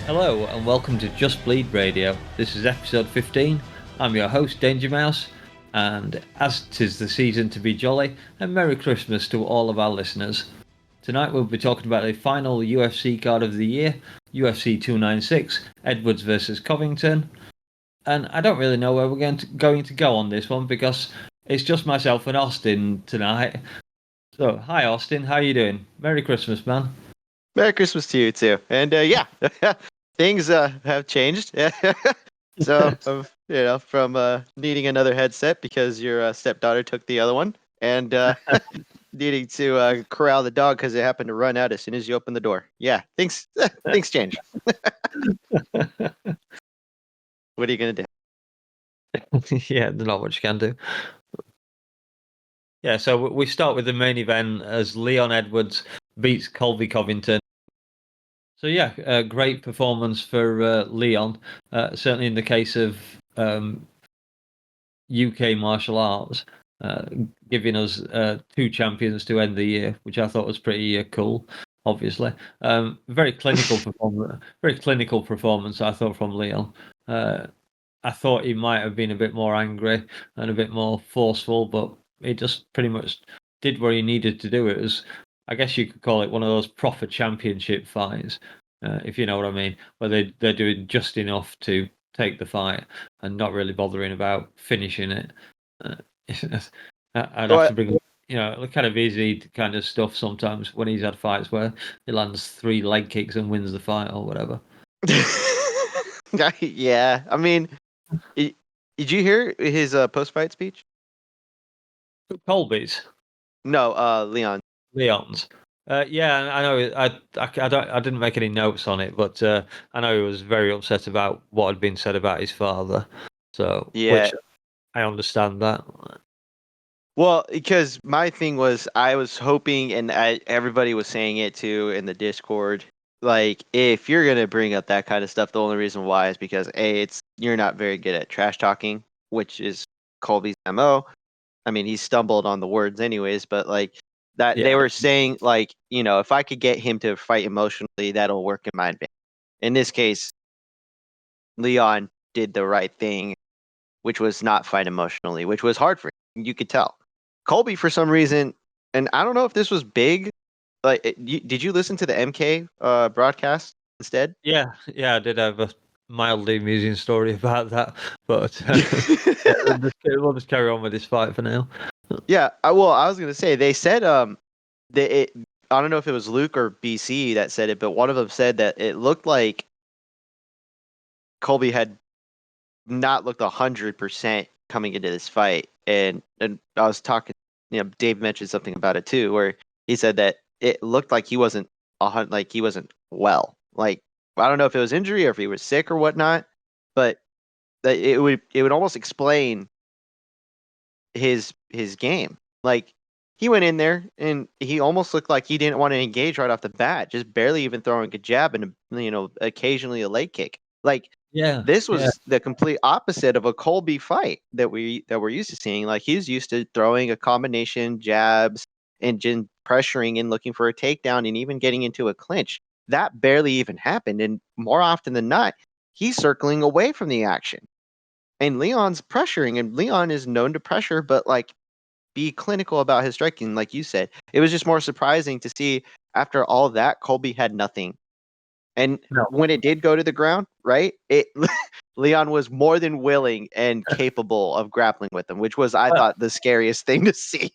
Hello and welcome to Just Bleed Radio. This is episode 15. I'm your host Dangermouse, and as 'tis the season to be jolly, and Merry Christmas to all of our listeners. Tonight we'll be talking about the final UFC card of the year, UFC 296, Edwards versus Covington. And I don't really know where we're going to go on this one because it's just myself and Austin tonight. So, hi Austin, how you doing? Merry Christmas, man. Merry Christmas to you too. And things have changed. So, from needing another headset because your stepdaughter took the other one, and needing to corral the dog because it happened to run out as soon as you open the door. Yeah, things change. What are you gonna do? Yeah, there's not much you can do. Yeah, so we start with the main event as Leon Edwards beats Colby Covington. So yeah, great performance for Leon. Certainly in the case of UK martial arts, giving us two champions to end the year, which I thought was pretty cool. Obviously, very clinical performance. Very clinical performance, I thought, from Leon. I thought he might have been a bit more angry and a bit more forceful, but he just pretty much did what he needed to do. It was, I guess you could call it one of those proper championship fights, if you know what I mean, where they're doing just enough to take the fight and not really bothering about finishing it. I'd have to bring, the kind of easy kind of stuff sometimes when he's had fights where he lands 3 leg kicks and wins the fight or whatever. Yeah, I mean, did you hear his post-fight speech? Colby's? No, Leon's. Yeah, I know. I didn't make any notes on it, but I know he was very upset about what had been said about his father. So, Yeah. which I understand that. Well, because my thing was, I was hoping, and everybody was saying it too in the Discord. Like, if you're gonna bring up that kind of stuff, the only reason why is because you're not very good at trash talking, which is Colby's MO. I mean, he stumbled on the words anyways, but like that, they were saying like, if I could get him to fight emotionally, that'll work in my advantage. In this case, Leon did the right thing, which was not fight emotionally, which was hard for him. You could tell. Colby, for some reason, and I don't know if this was big. Like, did you listen to the MK broadcast instead? Yeah, I did have a mildly amusing story about that, but we'll just carry on with this fight for now. Yeah, I was gonna say they said I don't know if it was Luke or BC that said it, but one of them said that it looked like Colby had not looked 100% coming into this fight, and I was talking, Dave mentioned something about it too, where he said that it looked like he wasn't well. Like, I don't know if it was injury or if he was sick or whatnot, but that it would almost explain his game. Like, he went in there and he almost looked like he didn't want to engage right off the bat, just barely even throwing a jab and occasionally a leg kick. Like, this was the complete opposite of a Colby fight that we're used to seeing. Like, he's used to throwing a combination jabs and just pressuring and looking for a takedown and even getting into a clinch. That barely even happened, and more often than not, he's circling away from the action. And Leon's pressuring, and Leon is known to pressure, but like be clinical about his striking, like you said. It was just more surprising to see after all that, Colby had nothing. And when it did go to the ground, right? Leon was more than willing and capable of grappling with him, which was, I thought, the scariest thing to see.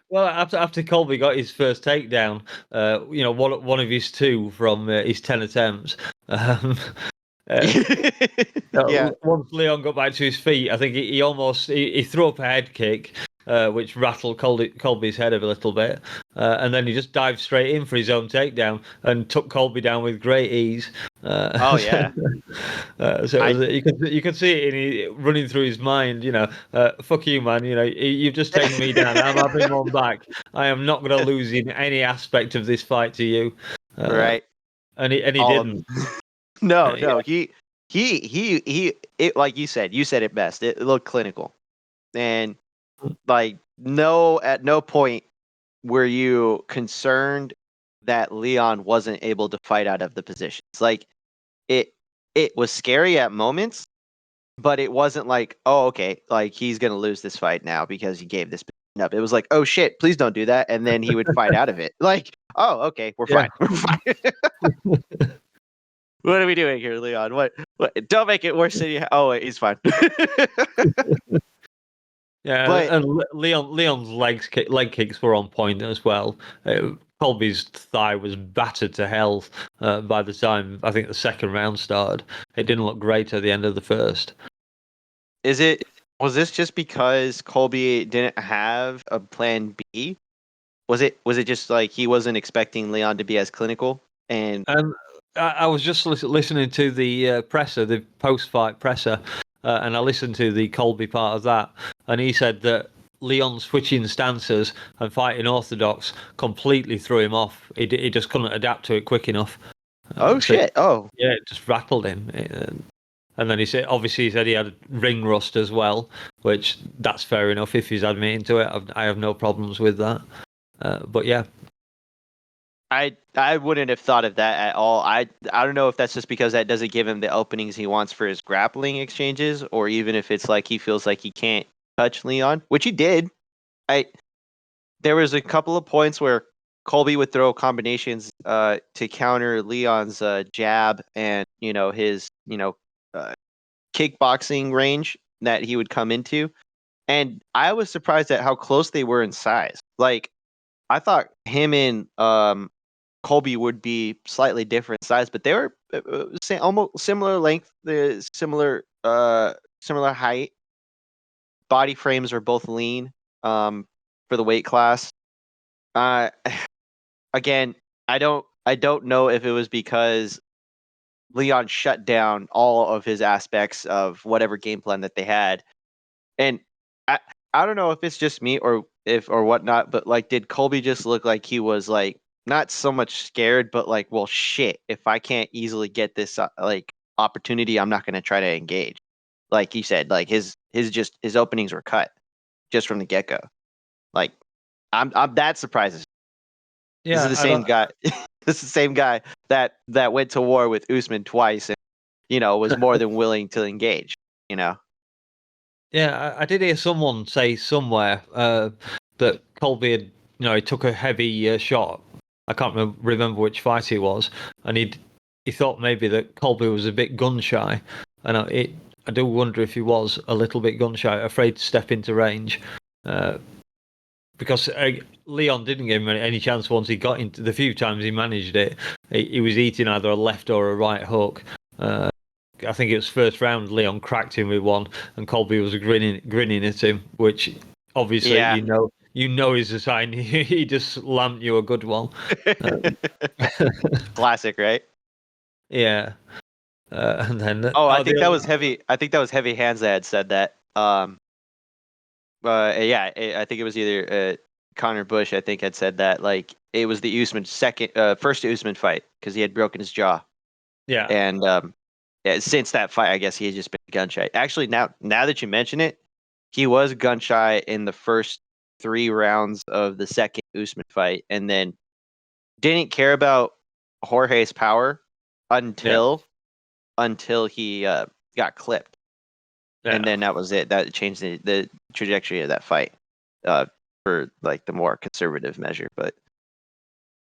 Well, after Colby got his first takedown, one of his 2 from his 10 attempts. Once Leon got back to his feet, I think he almost threw up a head kick, which rattled Colby's head a little bit, and then he just dived straight in for his own takedown and took Colby down with great ease. Oh yeah. You could see it running through his mind. Fuck you, man. You've just taken me down. I'm having one back. I am not going to lose in any aspect of this fight to you. Right. And he didn't. No. He it, like you said it best. It looked clinical. And like, at no point were you concerned that Leon wasn't able to fight out of the positions. Like, it was scary at moments, but it wasn't like, oh, okay, like he's gonna lose this fight now because he gave this up. It was like, oh shit, please don't do that, and then he would fight out of it. Like, oh, okay, we're Yeah. fine, we're fine. What are we doing here, Leon? What? Don't make it worse than you. Oh, wait, he's fine. Yeah, But and Leon's leg kicks were on point as well. Colby's thigh was battered to hell by the time I think the second round started. It didn't look great at the end of the first. was this just because Colby didn't have a plan B? Was it just like he wasn't expecting Leon to be as clinical? And I was just listening to the presser, the post-fight presser, and I listened to the Colby part of that, and he said that Leon switching stances and fighting orthodox completely threw him off. He just couldn't adapt to it quick enough. oh shit! Yeah, it just rattled him. And then obviously he said he had ring rust as well, which that's fair enough if he's admitting to it. I have no problems with that. But yeah, I wouldn't have thought of that at all. I don't know if that's just because that doesn't give him the openings he wants for his grappling exchanges, or even if it's like he feels like he can't touch Leon, which he did. I There was a couple of points where Colby would throw combinations to counter Leon's jab and his uh, kickboxing range that he would come into, and I was surprised at how close they were in size. Like I thought him and Colby would be slightly different size, but they were almost similar length, similar height. Body frames are both lean for the weight class. Uh, Again, I don't know if it was because Leon shut down all of his aspects of whatever game plan that they had, and I I don't know if it's just me or whatnot, but like, did Colby just look like he was like not so much scared, but like, well, shit, if I can't easily get this like opportunity, I'm not gonna try to engage. Like you said, like his openings were cut just from the get go. Like I'm that surprises. This is yeah, the I same don't. guy. This is the same guy that went to war with Usman twice and was more than willing to engage. You know. Yeah, I did hear someone say somewhere that Colby had, he took a heavy shot. I can't remember which fight it was, and he thought maybe that Colby was a bit gun shy, and I do wonder if he was a little bit gun shy, afraid to step into range, because Leon didn't give him any chance once he got into the few times he managed it. He was eating either a left or a right hook. I think it was first round. Leon cracked him with one, and Colby was grinning at him, which obviously Yeah. is a sign he just lamped you a good one. Classic, right? Yeah, and then Oh, I think that was heavy. I think that was Heavy Hands that had said that. Yeah, I think it was either Connor Bush. I think had said that like it was the Usman first Usman fight because he had broken his jaw, yeah, and yeah, since that fight, I guess he had just been gun shy. Actually, now that you mention it, he was gun shy in the first 3 rounds of the second Usman fight, and then didn't care about Jorge's power yeah, until he got clipped, and yeah. then that was it. That changed the trajectory of that fight for like the more conservative measure. But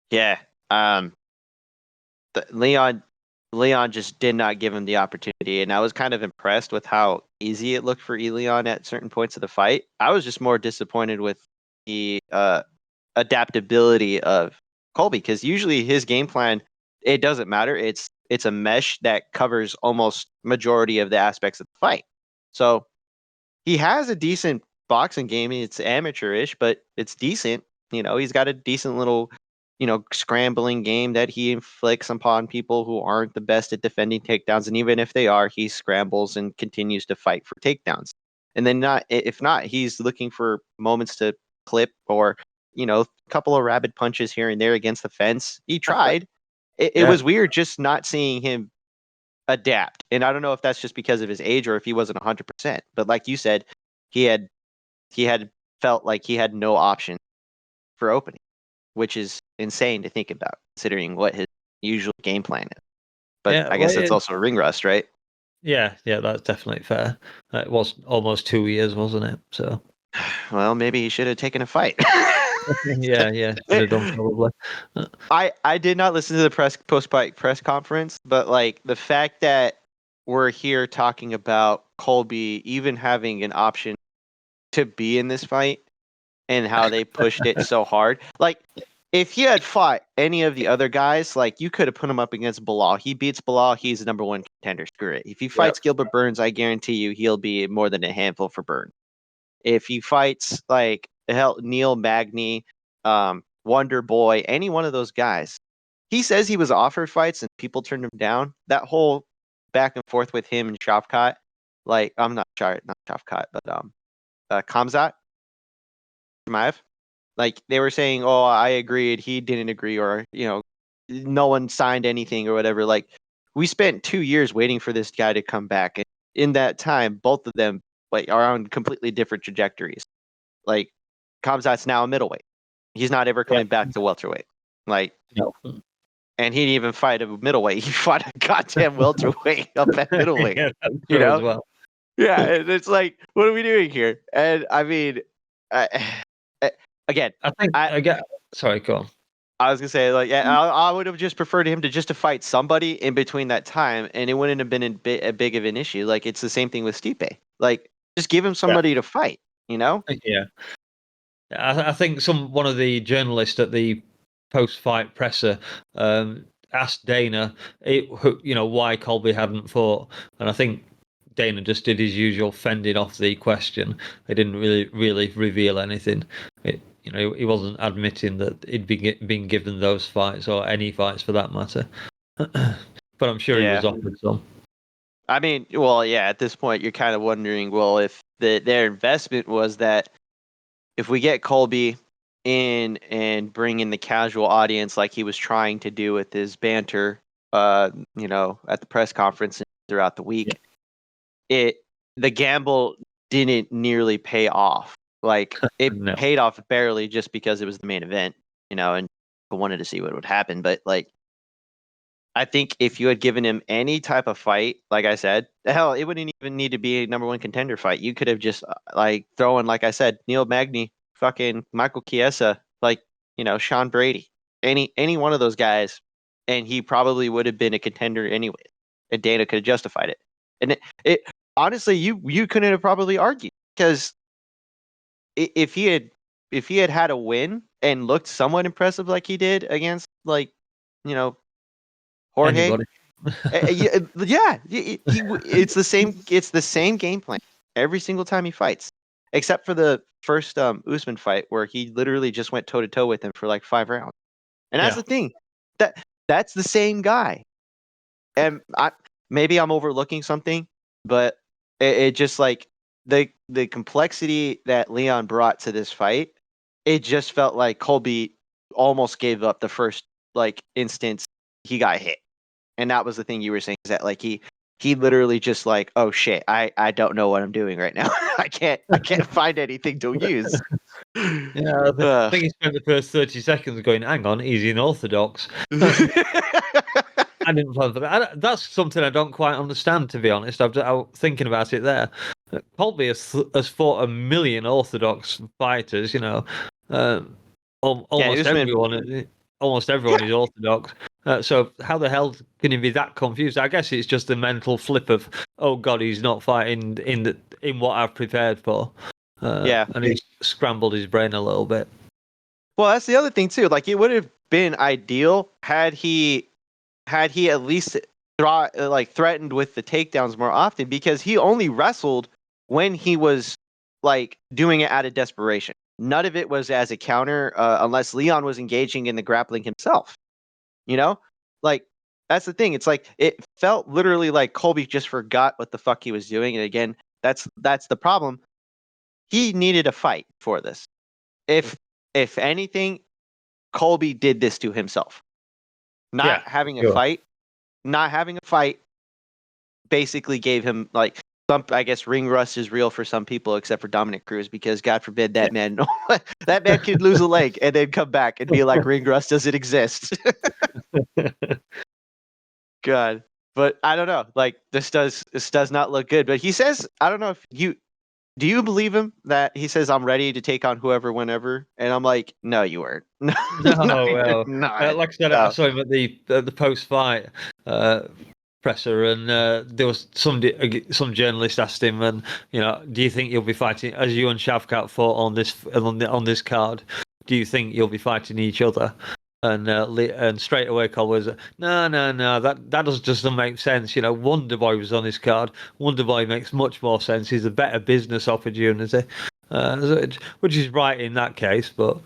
yeah, um, Leon just did not give him the opportunity, and I was kind of impressed with how easy it looked for Leon at certain points of the fight. I was just more disappointed with the adaptability of Colby because usually his game plan, it doesn't matter. It's a mesh that covers almost majority of the aspects of the fight. So he has a decent boxing game. It's amateurish, but it's decent. He's got a decent little, scrambling game that he inflicts upon people who aren't the best at defending takedowns. And even if they are, he scrambles and continues to fight for takedowns. And then if not, he's looking for moments to clip or, a couple of rapid punches here and there against the fence. He tried. It Yeah. was weird just not seeing him adapt. And I don't know if that's just because of his age or if he wasn't 100%. But like you said, he had he had felt like he had no option for opening, which is insane to think about considering what his usual game plan is. But Yeah, I well, guess that's also ring rust, right? yeah, that's definitely fair. It was almost 2 years, wasn't it? So Well, maybe he should have taken a fight. yeah, should have done probably. Uh, I did not listen to the post-fight press conference, but like the fact that we're here talking about Colby even having an option to be in this fight and how they pushed it so hard. Like if he had fought any of the other guys, like you could have put him up against Bilal. He beats Bilal, he's the number one contender. Screw it. If he yeah, fights Gilbert Burns, I guarantee you he'll be more than a handful for Burns. If he fights like hell Neil Magny, Wonder Boy, any one of those guys, he says he was offered fights and people turned him down. That whole back and forth with him and Shavkat, like I'm not Shavkat, but Kamzat Chimaev, like they were saying, oh, I agreed, he didn't agree, or no one signed anything or whatever. Like we spent 2 years waiting for this guy to come back, and in that time, both of them like are on completely different trajectories. Like Kamzat's now a middleweight. He's not ever coming back to welterweight. Like, no. and he didn't even fight a middleweight. He fought a goddamn welterweight up at middleweight. Yeah, that's You true as know? well. Yeah, and it's like, what are we doing here? And I mean, I, again, I think I I get. Sorry, go on. I was gonna say like, yeah, I would have just preferred him to just to fight somebody in between that time, and it wouldn't have been a big of an issue. Like it's the same thing with Stipe. Like just give him Yeah, somebody to fight. You know? yeah. I think one of the journalists at the post-fight presser asked Dana, why Colby hadn't fought, and I think Dana just did his usual fending off the question. They didn't really reveal anything. He wasn't admitting that he'd been given those fights or any fights for that matter. But I'm sure he was Yeah. offered some. I mean, well, yeah. At this point, you're kind of wondering, well, if their investment was that if we get Colby in and bring in the casual audience like he was trying to do with his banter, at the press conference and throughout the week, the gamble didn't nearly pay off. Like it No. paid off barely just because it was the main event, and I wanted to see what would happen. But like, I think if you had given him any type of fight, like I said, hell, it wouldn't even need to be a number one contender fight. You could have just like thrown, like I said, Neil Magny, fucking Michael Chiesa, like Sean Brady, any one of those guys, and he probably would have been a contender anyway. And Dana could have justified it. And it honestly, you couldn't have probably argued because if he had a win and looked somewhat impressive like he did against like Jorge. Anybody. Yeah, it's the same game plan every single time he fights, except for the first Usman fight where he literally just went toe to toe with him for like 5 rounds. And that's Yeah. the thing, that's the same guy. And maybe I'm overlooking something, but it just like the complexity that Leon brought to this fight, it just felt like Colby almost gave up the first like instance he got hit. And that was the thing you were saying, is that like he literally just like, oh shit, I don't know what I'm doing right now. I can't find anything to use. Yeah, I think he spent the first 30 seconds going, hang on, he's unorthodox. I didn't plan for that. That's something I don't quite understand, to be honest. I'm thinking about it there. Colby has fought a million orthodox fighters, Yeah, almost Usman. everyone. Almost Yeah, everyone is orthodox. So how the hell can he be that confused? I guess it's just the mental flip of, oh god, he's not fighting in what I've prepared for, yeah. and he's scrambled his brain a little bit. Well, that's the other thing too. Like it would have been ideal had he at least threatened with the takedowns more often, because he only wrestled when he was like doing it out of desperation. None of it was as a counter, unless Leon was engaging in the grappling himself. Like that's the thing. It's like it felt literally like Colby just forgot what the fuck he was doing. And again, that's the problem. He needed a fight for this. If anything, Colby did this to himself. Yeah, sure. Not having a fight basically gave him like I guess ring rust is real for some people except for Dominic Cruz, because God forbid that man that man could lose a leg and then come back and be like ring rust doesn't exist. God. But I don't know. Like this does not look good. But he says, I don't know if do you believe him that he says I'm ready to take on whoever, whenever? And I'm like, no, you weren't. No, No, you're well, not. like I said, I No. saw him at the post-fight presser, and there was some journalist asked him, and do you think you'll be fighting as you and Shavkat fought on this card? Do you think you'll be fighting each other? And straight away, Cole was no. That doesn't make sense. Wonder Boy was on his card. Wonder Boy makes much more sense. He's a better business opportunity, which is right in that case. But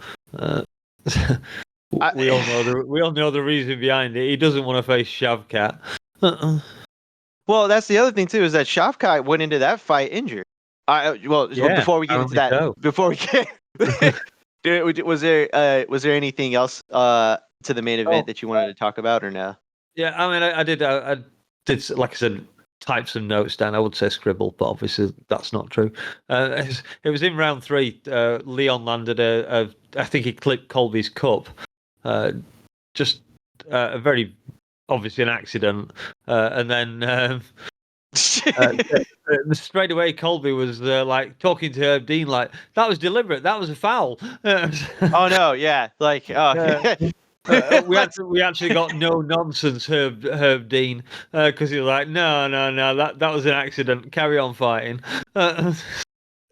we all know the reason behind it. He doesn't want to face Shavkat. Well, that's the other thing too, is that Shavkat went into that fight injured. Yeah, before we get into that, so. before we get, was there anything else to the main event that you wanted to talk about, or no? Yeah, I mean, I did, like I said, type some notes down. I would say scribble, but obviously that's not true. It was in round 3. Leon landed I think he clipped Colby's cup. Just a very obviously an accident, and then straight away Colby was like talking to Herb Dean like that was deliberate, that was a foul. Oh no, yeah, like we actually got no nonsense Herb Dean because he was like no that was an accident, carry on fighting.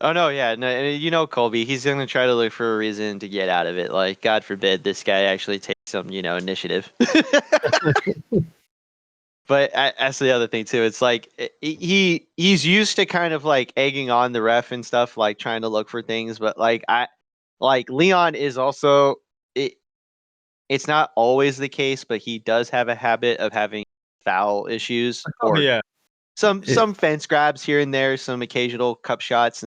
Oh no, yeah, no, and Colby, he's gonna try to look for a reason to get out of it. Like, God forbid this guy actually takes some, initiative. But that's the other thing too. It's like he's used to kind of like egging on the ref and stuff, like trying to look for things. But like Leon is also it's not always the case, but he does have a habit of having foul issues Oh or yeah, some fence grabs here and there, some occasional cup shots,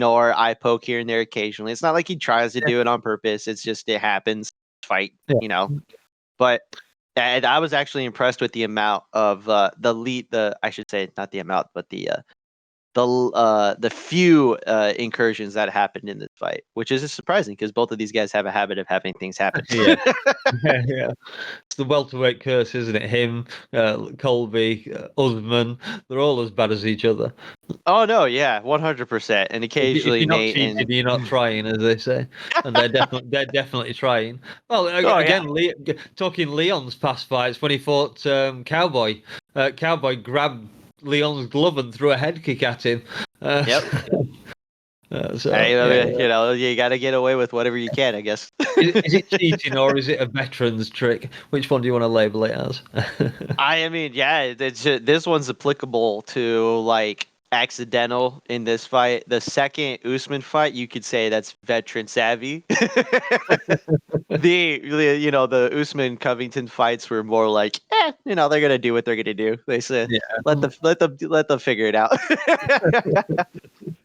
or eye poke here and there occasionally. It's not like he tries to do it on purpose. It's just it happens. Fight, yeah. But and I was actually impressed with the amount of I should say not the amount, but the few incursions that happened in this fight, which is surprising because both of these guys have a habit of having things happen. Yeah. Yeah. It's the welterweight curse, isn't it? Him, Colby, Usman, they're all as bad as each other. Oh no, yeah, 100%. And If occasionally you're not Nate cheating, and you're not trying, as they say, and they're definitely trying. Well, oh yeah, again, talking Leon's past fights when he fought Cowboy. Cowboy grabbed Leon's glove and threw a head kick at him. yep. So, Hey, you got to get away with whatever you can, I guess. Is it cheating or is it a veteran's trick? Which one do you want to label it as? I mean, yeah, this one's applicable to like accidental in this fight. The second Usman fight, you could say that's veteran savvy. The Usman Covington fights were more like, they're gonna do what they're gonna do. They said, Yeah. let them figure it out.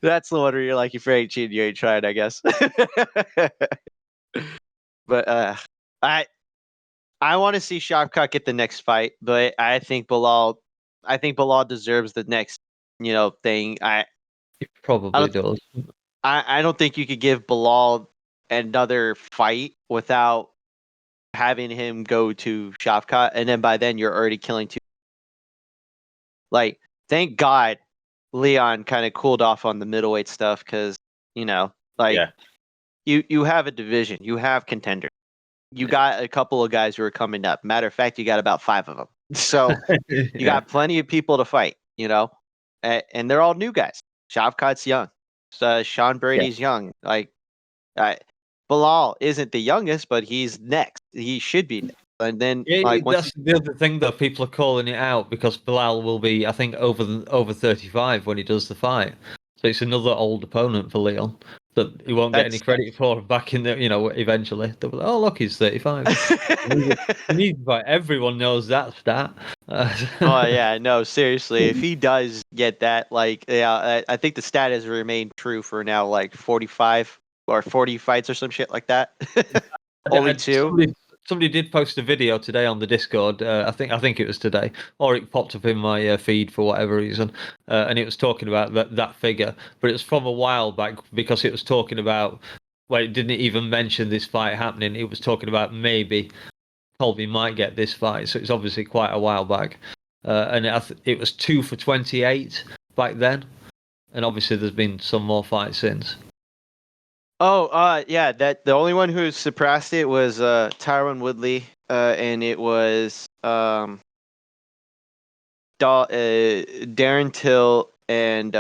That's the one where you're like, if you ain't cheating, you ain't trying, I guess. But I want to see Shavkat get the next fight, but I think Bilal deserves the next, thing. It probably does. I don't think you could give Bilal another fight without having him go to Shavkat, and then by then you're already killing two. Like, thank God Leon kind of cooled off on the middleweight stuff because Yeah. you have a division, you have contenders. You got a couple of guys who are coming up. Matter of fact, you got about 5 of them. So you got plenty of people to fight, and they're all new guys. Shavkat's young. Sean Brady's young. Like, Bilal isn't the youngest, but he's next. He should be next. And then, That's the other thing though. People are calling it out because Bilal will be, I think, over 35 when he does the fight. So it's another old opponent for Leon that he won't get any credit for back in the, eventually. They'll be like, oh look, he's 35. He needs to fight. Everyone knows that stat. Oh yeah, no, seriously. If he does get that, like, yeah, I think the stat has remained true for now, like 45 or 40 fights or some shit like that. Only 2. Somebody did post a video today on the Discord. I think it was today, or it popped up in my feed for whatever reason, and it was talking about that figure. But it's from a while back because it was talking about. Well, it didn't even mention this fight happening. It was talking about maybe Colby might get this fight, so it's obviously quite a while back. and it was 2 for 28 back then, and obviously there's been some more fights since. Oh, yeah. That the only one who surpassed it was Tyron Woodley, and it was Darren Till and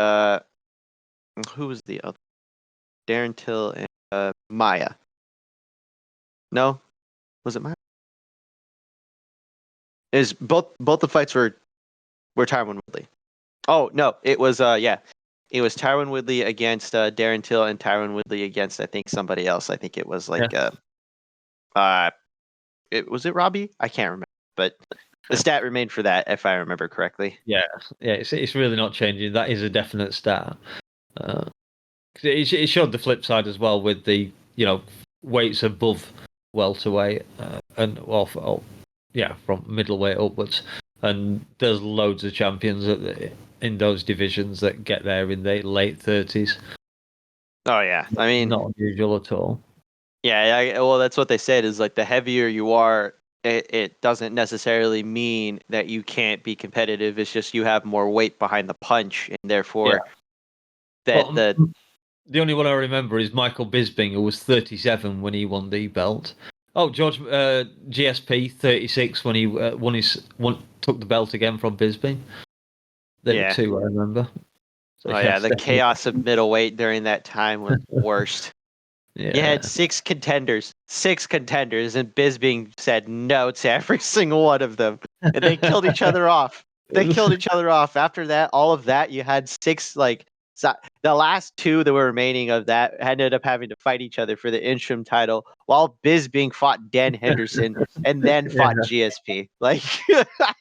who was the other? Darren Till and Maya. No, was it Maya? Is both the fights were Tyron Woodley. Oh no, it was it was Tyron Woodley against Darren Till and Tyron Woodley against I think somebody else. I think it was like was it Robbie? I can't remember, but the stat remained for that if I remember correctly. Yeah, it's really not changing. That is a definite stat. It showed the flip side as well with the weights above welterweight and from middleweight upwards, and there's loads of champions in those divisions that get there in the late 30s. Oh yeah, I mean, not unusual at all. Yeah, well, that's what they said is like the heavier you are, it doesn't necessarily mean that you can't be competitive. It's just you have more weight behind the punch, and therefore the only one I remember is Michael Bisping, who was 37 when he won the belt. Oh, George GSP 36 when he took the belt again from Bisping. There were two I remember. So, the chaos of middleweight during that time was worst. Yeah. You had six contenders, and Bisping said no to every single one of them, and they killed each other off. After that, all of that, you had six the last two that were remaining of that ended up having to fight each other for the interim title, while Bisping fought Dan Henderson and then fought GSP. Like,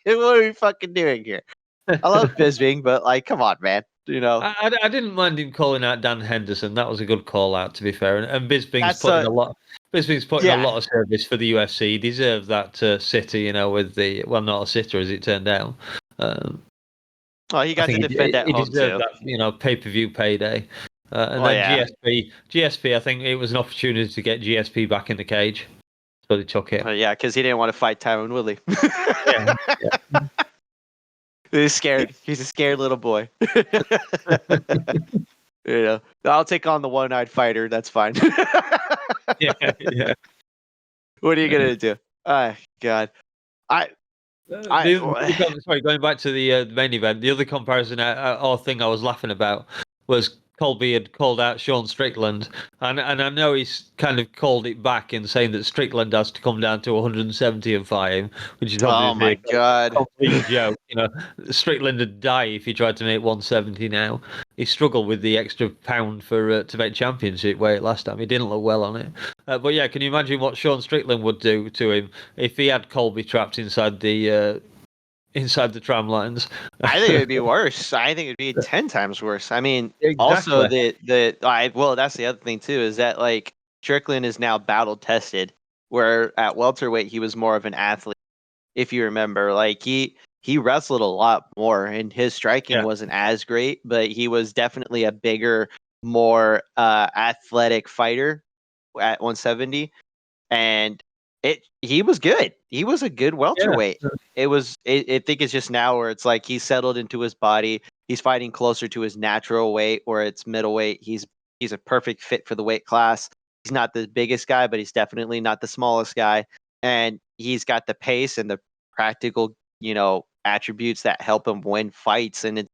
what are we fucking doing here? I love Bisping, but come on, man. I didn't mind him calling out Dan Henderson. That was a good call out, to be fair. And Bisping's putting a lot of service for the UFC. He deserves that sitter, with the not a sitter as it turned out. He got to defend at home too. He deserved that, pay-per-view payday. GSP, I think it was an opportunity to get GSP back in the cage, so they took it. Because he didn't want to fight Tyron Woodley. Yeah. He's scared. He's a scared little boy. I'll take on the one-eyed fighter. That's fine. Yeah. What are you gonna do? Oh God. Sorry, going back to the main event, the other comparison or thing I was laughing about was Colby had called out Sean Strickland, and I know he's kind of called it back in saying that Strickland has to come down to 170 and fight him, which is obviously a complete joke. Strickland would die if he tried to make 170 now. He struggled with the extra pound to make championship weight last time. He didn't look well on it. But yeah, can you imagine what Sean Strickland would do to him if he had Colby trapped inside the tram lines? I think it'd be worse. I think it'd be 10 times worse. I mean, also that's the other thing too, is that Strickland is now battle tested, where at welterweight he was more of an athlete. If you remember, he wrestled a lot more, and his striking wasn't as great, but he was definitely a bigger, more athletic fighter at 170, and he was good. He was a good welterweight. I think it's just now where it's he's settled into his body. He's fighting closer to his natural weight, where it's middleweight. He's a perfect fit for the weight class. He's not the biggest guy, but he's definitely not the smallest guy. And he's got the pace and the practical, attributes that help him win fights. And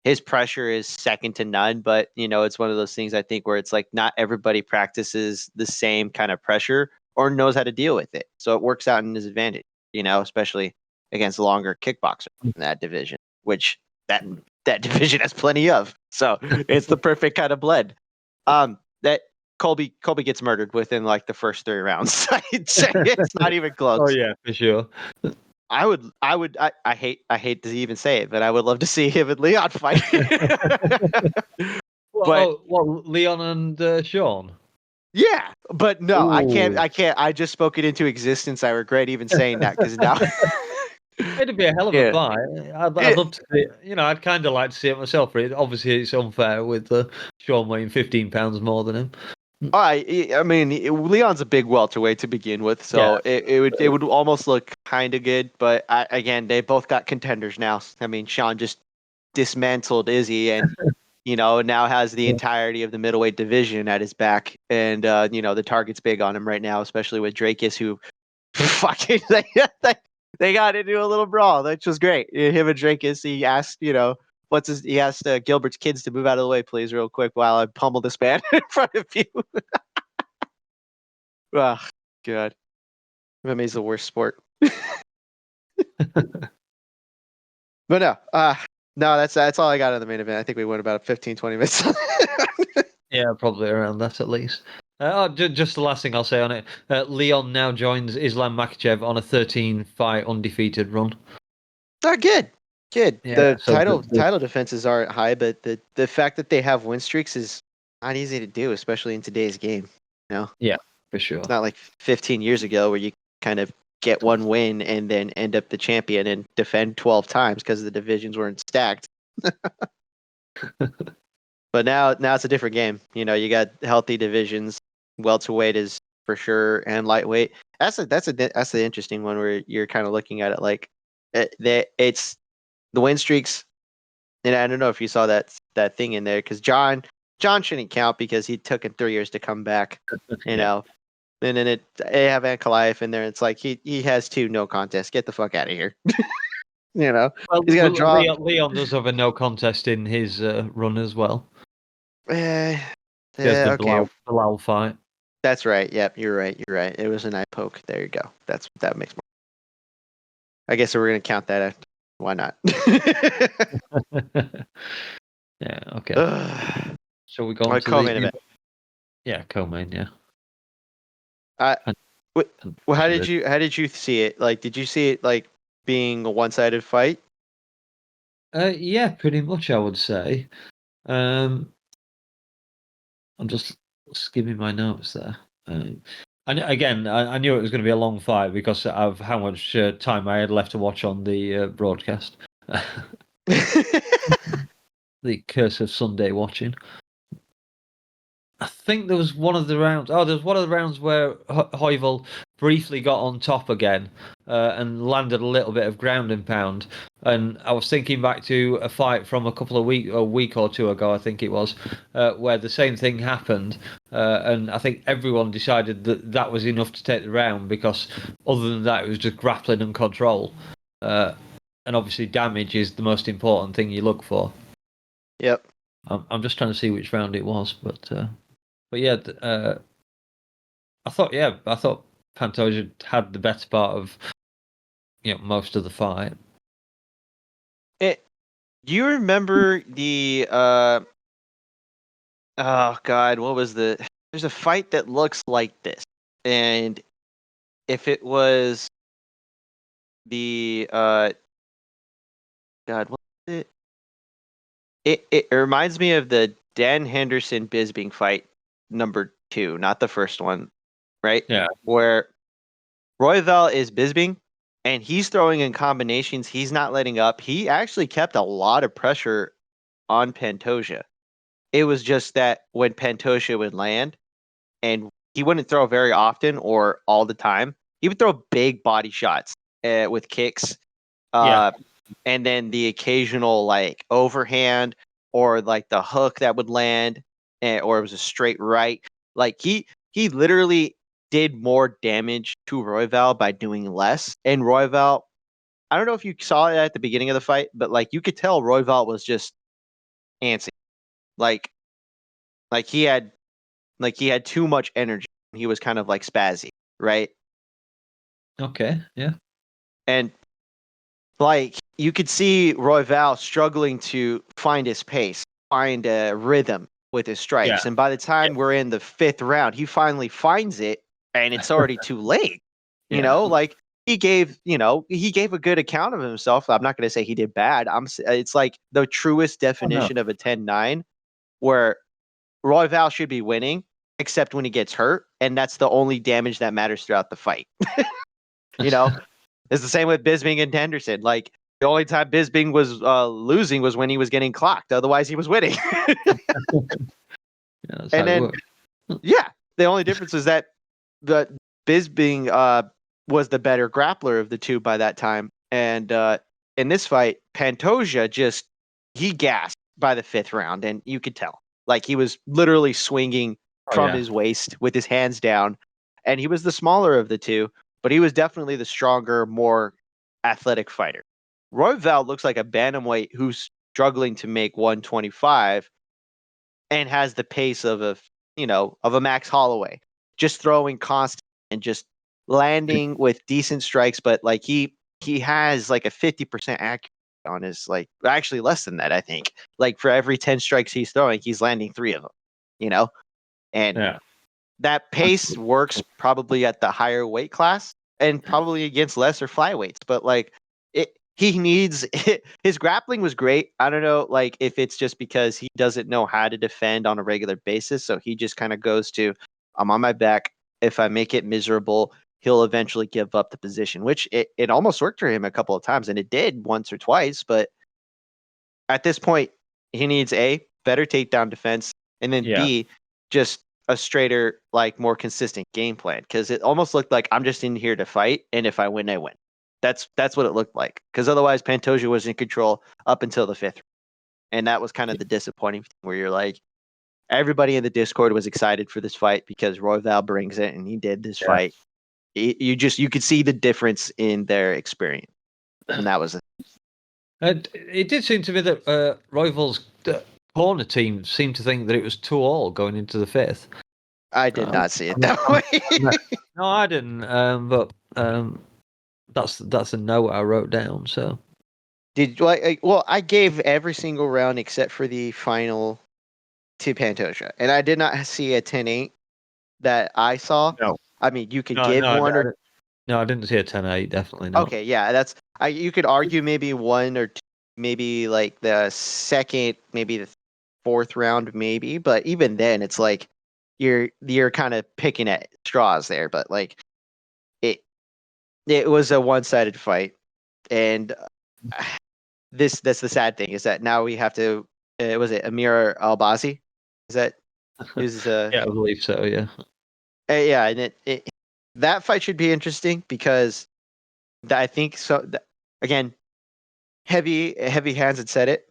his pressure is second to none. But, it's one of those things I think where it's not everybody practices the same kind of pressure or knows how to deal with it. So it works out in his advantage, especially against a longer kickboxer in that division, which that division has plenty of. So it's the perfect kind of blend. That Colby gets murdered within the first 3 rounds. I'd say it's not even close. Oh yeah, for sure. I hate to even say it, but I would love to see him and Leon fight. Leon and Sean? Yeah, but no, I can't. I just spoke it into existence. I regret even saying that because now it'd be a hell of a fight. I'd love to see it. I'd kind of like to see it myself. Obviously, it's unfair with Sean weighing 15 pounds more than him. I mean, Leon's a big welterweight to begin with, so it would almost look kind of good, but again, they both got contenders now. I mean, Sean just dismantled Izzy, and now has the entirety of the middleweight division at his back, and the target's big on him right now, especially with Drakus, who fucking they got into a little brawl, which was great. Him and Drakus, he asked, he asked Gilbert's kids to move out of the way, please, real quick, while I pummel this man in front of you. Oh, God. MMA's the worst sport. But no, that's all I got on the main event. I think we went about 15, 20 minutes. Yeah, probably around that at least. Just the last thing I'll say on it. Leon now joins Islam Makhachev on a 13-fight undefeated run. Oh, good. Good. Yeah, The so title defenses aren't high, but the fact that they have win streaks is not easy to do, especially in today's game. Yeah, for sure. It's not like 15 years ago where you kind of get one win and then end up the champion and defend 12 times because the divisions weren't stacked. But now it's a different game. You got healthy divisions. Welterweight is for sure, and lightweight. That's the interesting one where you're kind of looking at it like it's the win streaks. And I don't know if you saw that thing in there, because John shouldn't count because he took him 3 years to come back. And then they have Ankalaev in there. It's like he has 2 no contests. Get the fuck out of here. Well, he's gonna draw. Leon does have a no contest in his run as well. Okay. Bilal fight. That's right. Yep, you're right. It was an eye poke. There you go. That makes more. I guess we're gonna count that. Why not? Yeah. Okay. So we go on to co-main event. Yeah, co-main. Yeah. How did you see it? Like, did you see it like being a one-sided fight? Yeah, pretty much. I would say. I'm just skimming my notes there. And again, I knew it was going to be a long fight because of how much time I had left to watch on the broadcast. The curse of Sunday watching. I think there was one of the rounds. Oh, there was one of the rounds where Heuvel briefly got on top again and landed a little bit of ground and pound. And I was thinking back to a fight from a week or two ago, I think it was, where the same thing happened. And I think everyone decided that was enough to take the round, because other than that, it was just grappling and control. And obviously, damage is the most important thing you look for. Yep. I'm just trying to see which round it was, but yeah, I thought Pantoja had the better part of most of the fight. Do you remember the oh God, what was there's a fight that looks like this, and if it was the God, what was it? It reminds me of the Dan Henderson Bisping fight number 2, not the first one, right? Yeah. Where Royval is Bisping, and he's throwing in combinations. He's not letting up. He actually kept a lot of pressure on Pantoja. It was just that when Pantoja would land, and he wouldn't throw very often or all the time, he would throw big body shots with kicks. And then the occasional like overhand or like the hook that would land, or it was a straight right. Like he literally did more damage to Royval by doing less. And Royval, I don't know if you saw it at the beginning of the fight, but like you could tell Royval was just antsy. Like he had too much energy. He was kind of like spazzy, right? Okay, yeah. And like you could see Royval struggling to find his pace, find a rhythm with his strikes. Yeah. And by the time we're in the 5th round, he finally finds it, and it's already too late. Like he gave a good account of himself. I'm not going to say he did bad. It's like the truest definition of a 10-9, where Royval should be winning, except when he gets hurt, and that's the only damage that matters throughout the fight. It's the same with Bisping and Henderson. Like the only time Bisping was losing was when he was getting clocked. Otherwise, he was winning. And then, the only difference is that the Bisping was the better grappler of the two by that time. And in this fight, Pantoja he gasped by the 5th round, and you could tell. Like, he was literally swinging from his waist with his hands down, and he was the smaller of the two, but he was definitely the stronger, more athletic fighter. Royval looks like a bantamweight who's struggling to make 125 and has the pace of a Max Holloway, just throwing constant and just landing with decent strikes, but like he has like a 50% accuracy on his, like, actually less than that, I think. Like, for every 10 strikes he's throwing, he's landing 3 of them, and that pace works probably at the higher weight class and probably against lesser flyweights, but like he needs his grappling was great. I don't know, like, if it's just because he doesn't know how to defend on a regular basis, so he just kind of goes to, I'm on my back. If I make it miserable, he'll eventually give up the position, which it almost worked for him a couple of times, and it did once or twice. But at this point, he needs A, better takedown defense, and then B, just a straighter, like, more consistent game plan, because it almost looked like I'm just in here to fight, and if I win, I win. That's what it looked like, because otherwise Pantoja was in control up until the 5th, and that was kind of the disappointing thing, where you're like, everybody in the Discord was excited for this fight because Royval brings it, and he did this fight. You could see the difference in their experience, and that was it. And it did seem to me that Royval's corner team seemed to think that it was 2-2 going into the 5th. I did not see it that way. No, I didn't. But that's a note I wrote down. So I gave every single round except for the final to Pantoja, and I did not see a 10-8 that I saw. No. I mean, you could give one or no, I didn't see a 10-8. Definitely not. Okay, yeah, you could argue maybe one or two, maybe like the second, maybe the 4th round, maybe, but even then, it's like you're kind of picking at straws there. But like it was a one-sided fight, and that's the sad thing, is that now we have to. Was it Amir Albazi? Is that is yeah, I believe so. Yeah. Yeah, and that fight should be interesting because I think so. Again, heavy hands had said it.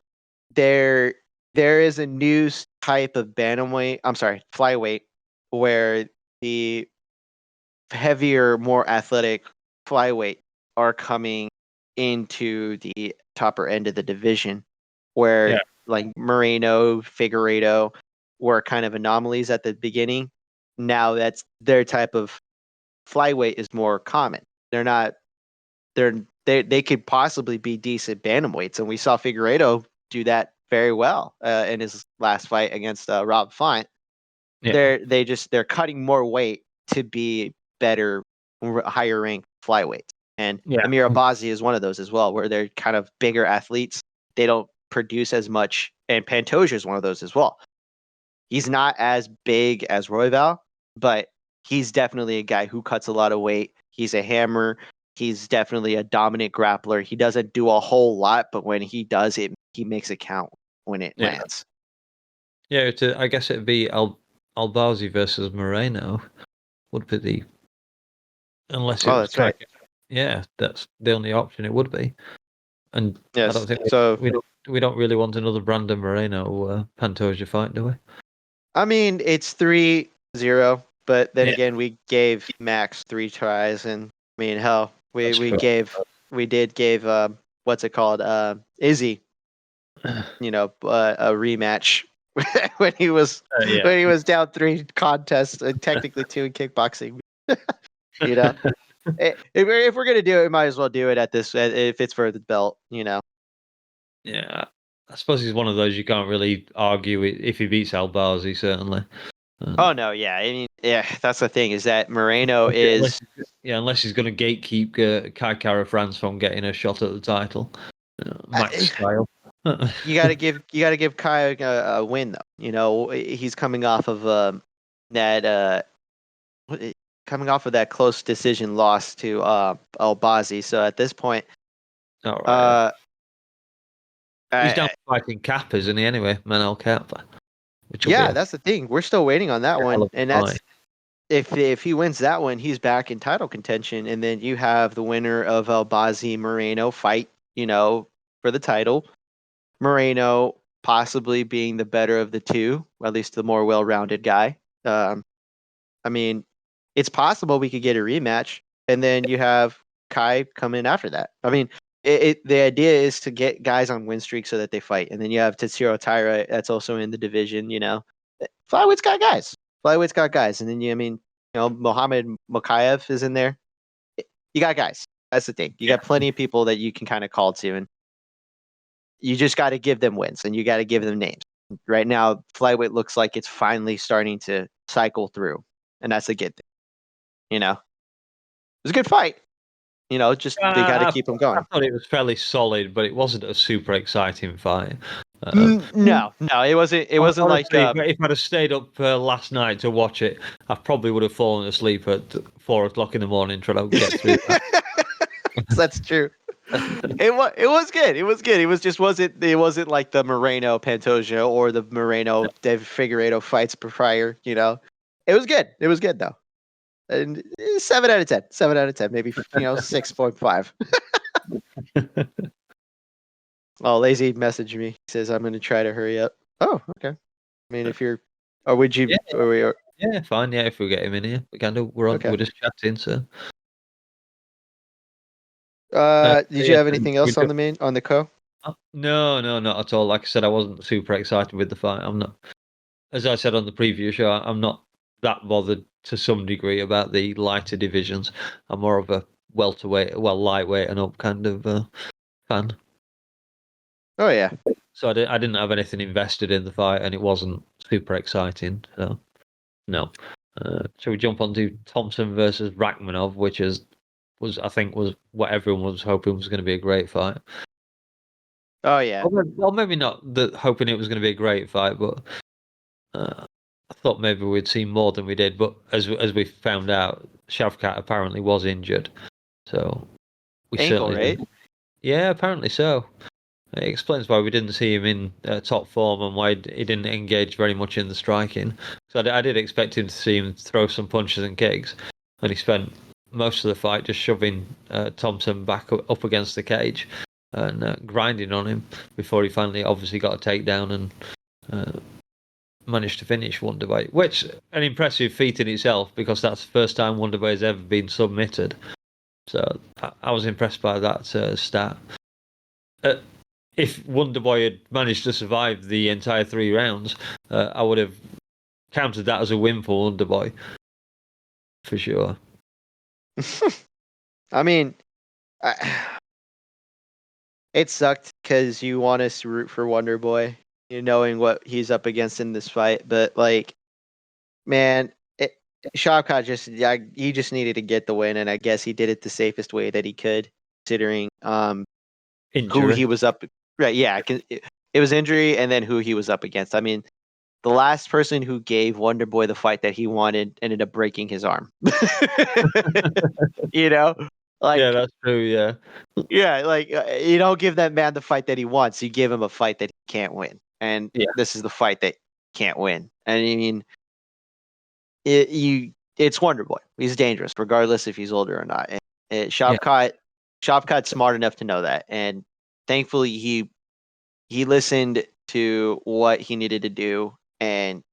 There is a new type of bantamweight. I'm sorry, flyweight, where the heavier, more athletic flyweight are coming into the topper end of the division, where like Moreno, Figueiredo were kind of anomalies at the beginning. Now that's their type of flyweight is more common. They're not. They could possibly be decent bantamweights, and we saw Figueiredo do that very well in his last fight against Rob Font. Yeah. They're cutting more weight to be better, higher ranked flyweights. And Amir Albazi is one of those as well, where they're kind of bigger athletes. They don't produce as much, and Pantoja is one of those as well. He's not as big as Royval, but he's definitely a guy who cuts a lot of weight. He's a hammer. He's definitely a dominant grappler. He doesn't do a whole lot, but when he does it, he makes it count when it lands. Yeah, I guess it'd be Albazi versus Moreno would be the, unless it was that's right. Yeah, that's the only option it would be. And yes, I don't think so. We don't really want another Brandon Moreno Pantoja fight, do we? I mean, it's 3-0, but then again, we gave Max 3 tries, and I mean, hell, we did give what's it called, Izzy, a rematch when he was down 3 contests, technically 2 in kickboxing. If we're gonna do it, we might as well do it at this if it's for the belt. Yeah, I suppose he's one of those you can't really argue if he beats Albazi, certainly. Oh no, yeah. I mean, that's the thing, is that Moreno is unless he's going to gatekeep Kai Kara France from getting a shot at the title, Max style. You gotta give Kai a win though. He's coming off of that close decision loss to Albazi. So at this point, he's down fighting Cap, isn't he? Anyway, Manel Cap. That's the thing. We're still waiting on that one, and if he wins that one, he's back in title contention, and then you have the winner of Albazi Moreno fight, for the title. Moreno possibly being the better of the two, or at least the more well-rounded guy. I mean, it's possible we could get a rematch, and then you have Kai come in after that. I mean, the idea is to get guys on win streak so that they fight, and then you have Tetsuro Taira that's also in the division. Flyweight's got guys. Flyweight's got guys, and then Mohammed Mokayev is in there. You got guys. That's the thing. You got plenty of people that you can kind of call to, and you just got to give them wins, and you got to give them names. Right now, flyweight looks like it's finally starting to cycle through, and that's a good thing. It was a good fight. Just they got to keep them going. I thought it was fairly solid, but it wasn't a super exciting fight. No, it wasn't. It wasn't like if I'd have stayed up last night to watch it, I probably would have fallen asleep at 4:00 in the morning trying to get through that. That's true. It was good. It was good. It wasn't like the Moreno Pantoja or the Moreno David Figueiredo fights prior. It was good. It was good though. And 7 out of 10. 7 out of 10. Maybe 6.5. Oh, Lazy messaged me. He says I'm going to try to hurry up. Oh, okay. I mean, if you're, or would you? Yeah, fine. Yeah, if we get him in here, we can do. We're just chatting. So. Did you have anything else on the co? No, not at all. Like I said, I wasn't super excited with the fight. I'm not, as I said on the preview show, I'm not that bothered to some degree about the lighter divisions. I'm more of a lightweight and up kind of fan. Oh yeah. So I didn't have anything invested in the fight, and it wasn't super exciting. So no. Shall we jump on to Thompson versus Rachmanov, which was what everyone was hoping was going to be a great fight. Oh yeah. Well, maybe not hoping it was going to be a great fight, but I thought maybe we'd see more than we did. But as we found out, Shavkat apparently was injured, so we ankle, certainly right? Yeah, apparently so. It explains why we didn't see him in top form and why he didn't engage very much in the striking. So I did expect him to see him throw some punches and kicks, and he spent most of the fight just shoving Thompson back up against the cage and grinding on him before he finally obviously got a takedown and managed to finish Wonderboy, which an impressive feat in itself because that's the first time Wonderboy has ever been submitted. So I was impressed by that stat. If Wonderboy had managed to survive the entire 3 rounds, I would have counted that as a win for Wonderboy, for sure. I mean, it sucked because you want us to root for Wonderboy, knowing what he's up against in this fight. But man, Shavkat he just needed to get the win, and I guess he did it the safest way that he could, considering who he was up. Right? Yeah, it was injury, and then who he was up against. I mean, the last person who gave Wonderboy the fight that he wanted ended up breaking his arm. Yeah, that's true. Yeah, you don't give that man the fight that he wants. You give him a fight that he can't win, and this is the fight that he can't win. And I mean, it's Wonderboy. He's dangerous, regardless if he's older or not. And Shavkat's smart enough to know that, and thankfully he listened to what he needed to do, and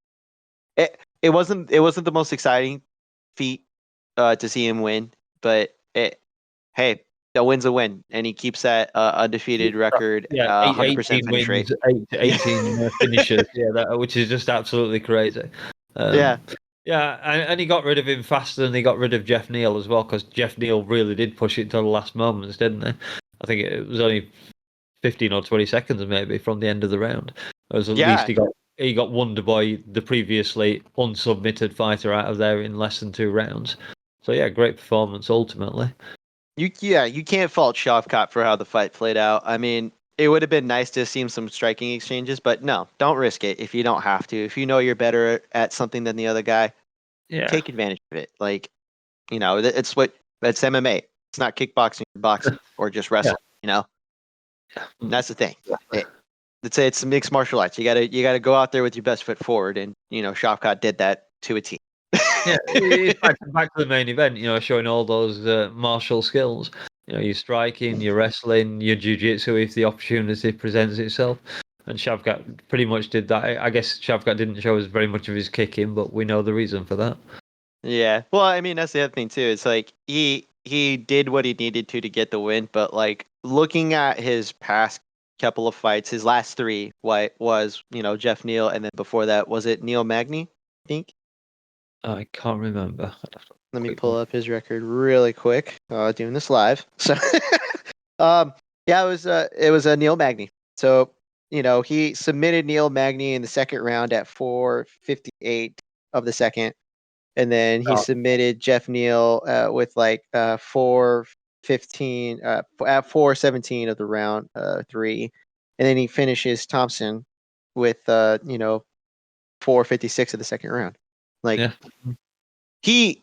it wasn't the most exciting feat to see him win, but hey, a win's a win, and he keeps that undefeated record. 100% finish rate. 18 finishes. Which is just absolutely crazy. Yeah, and he got rid of him faster than he got rid of Jeff Neal as well, because Jeff Neal really did push it to the last moments, didn't he? I think it was only 15 or 20 seconds maybe from the end of the round. Whereas at least he got Wonderboy, the previously unsubmitted fighter, out of there in less than 2 rounds. So yeah, great performance ultimately. You can't fault Shavkat for how the fight played out. I mean, it would have been nice to have seen some striking exchanges, but no, don't risk it if you don't have to. If you know you're better at something than the other guy, take advantage of it. It's MMA. It's not kickboxing or boxing or just wrestling. And that's the thing. It's mixed martial arts. You gotta go out there with your best foot forward, and Shavkat did that to a T. Yeah, it's back to the main event. Showing all those martial skills. Your striking, your wrestling, your jiu-jitsu if the opportunity presents itself. And Shavkat pretty much did that. I guess Shavkat didn't show us very much of his kicking, but we know the reason for that. Yeah. Well, I mean, that's the other thing too. It's like he did what he needed to get the win, but like looking at his past couple of fights, his last three, what was Jeff Neal, and then before that was it Neil Magny? I think. I can't remember. I'd have to Let me quick pull look. up his record really quick. Doing this live, so yeah, it was a Neil Magny. So he submitted Neil Magny in the second round at 4:58 of the second. And then he Oh, submitted Jeff Neal with like 4:15 at 4:17 of the round three, and then he finishes Thompson with 4:56 of the second round. Like yeah. he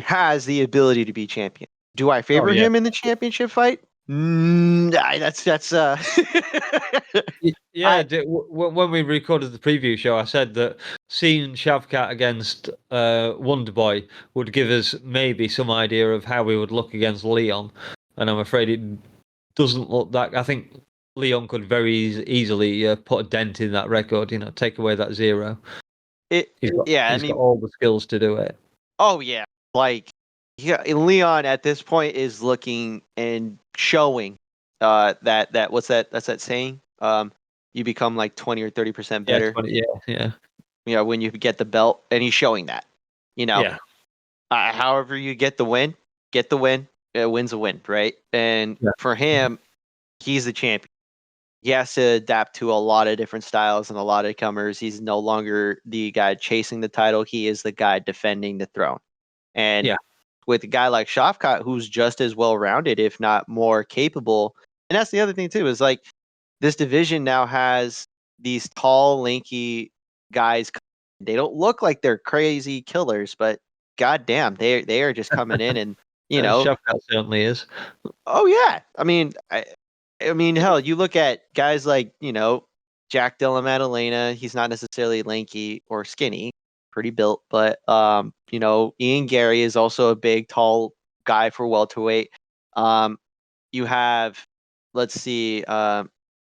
has the ability to be champion. Do I Oh, favor yeah. him in the championship fight? That's Yeah, when we recorded the preview show, I said that seeing Shavkat against Wonderboy would give us maybe some idea of how we would look against Leon, and I'm afraid it doesn't look that. I think Leon could very easily put a dent in that record. Take away that 0. it. He's got Yeah, I he's got mean, all the skills to do it. oh yeah, like yeah, Leon at this point is looking and showing that what's that's that saying? You become like 20 or 30% Yeah, better, 20, yeah, when you get the belt, and he's showing that. You know, yeah, however you get the win, win's a win, right? And yeah, for him, he's the champion. He has to adapt to a lot of different styles and a lot of comers. He's no longer the guy chasing the title. He is the guy defending the throne. And yeah. with a guy like Shavkat, who's just as well rounded, if not more capable. And that's the other thing too, is like this division now has these tall, lanky guys. They don't look like they're crazy killers, but goddamn, they are just coming in and Shavkat certainly is. oh yeah. I mean, hell, you look at guys like Jack Della Maddalena. He's not necessarily lanky or skinny, pretty built, but Ian Gary is also a big, tall guy for welterweight. You have, let's see,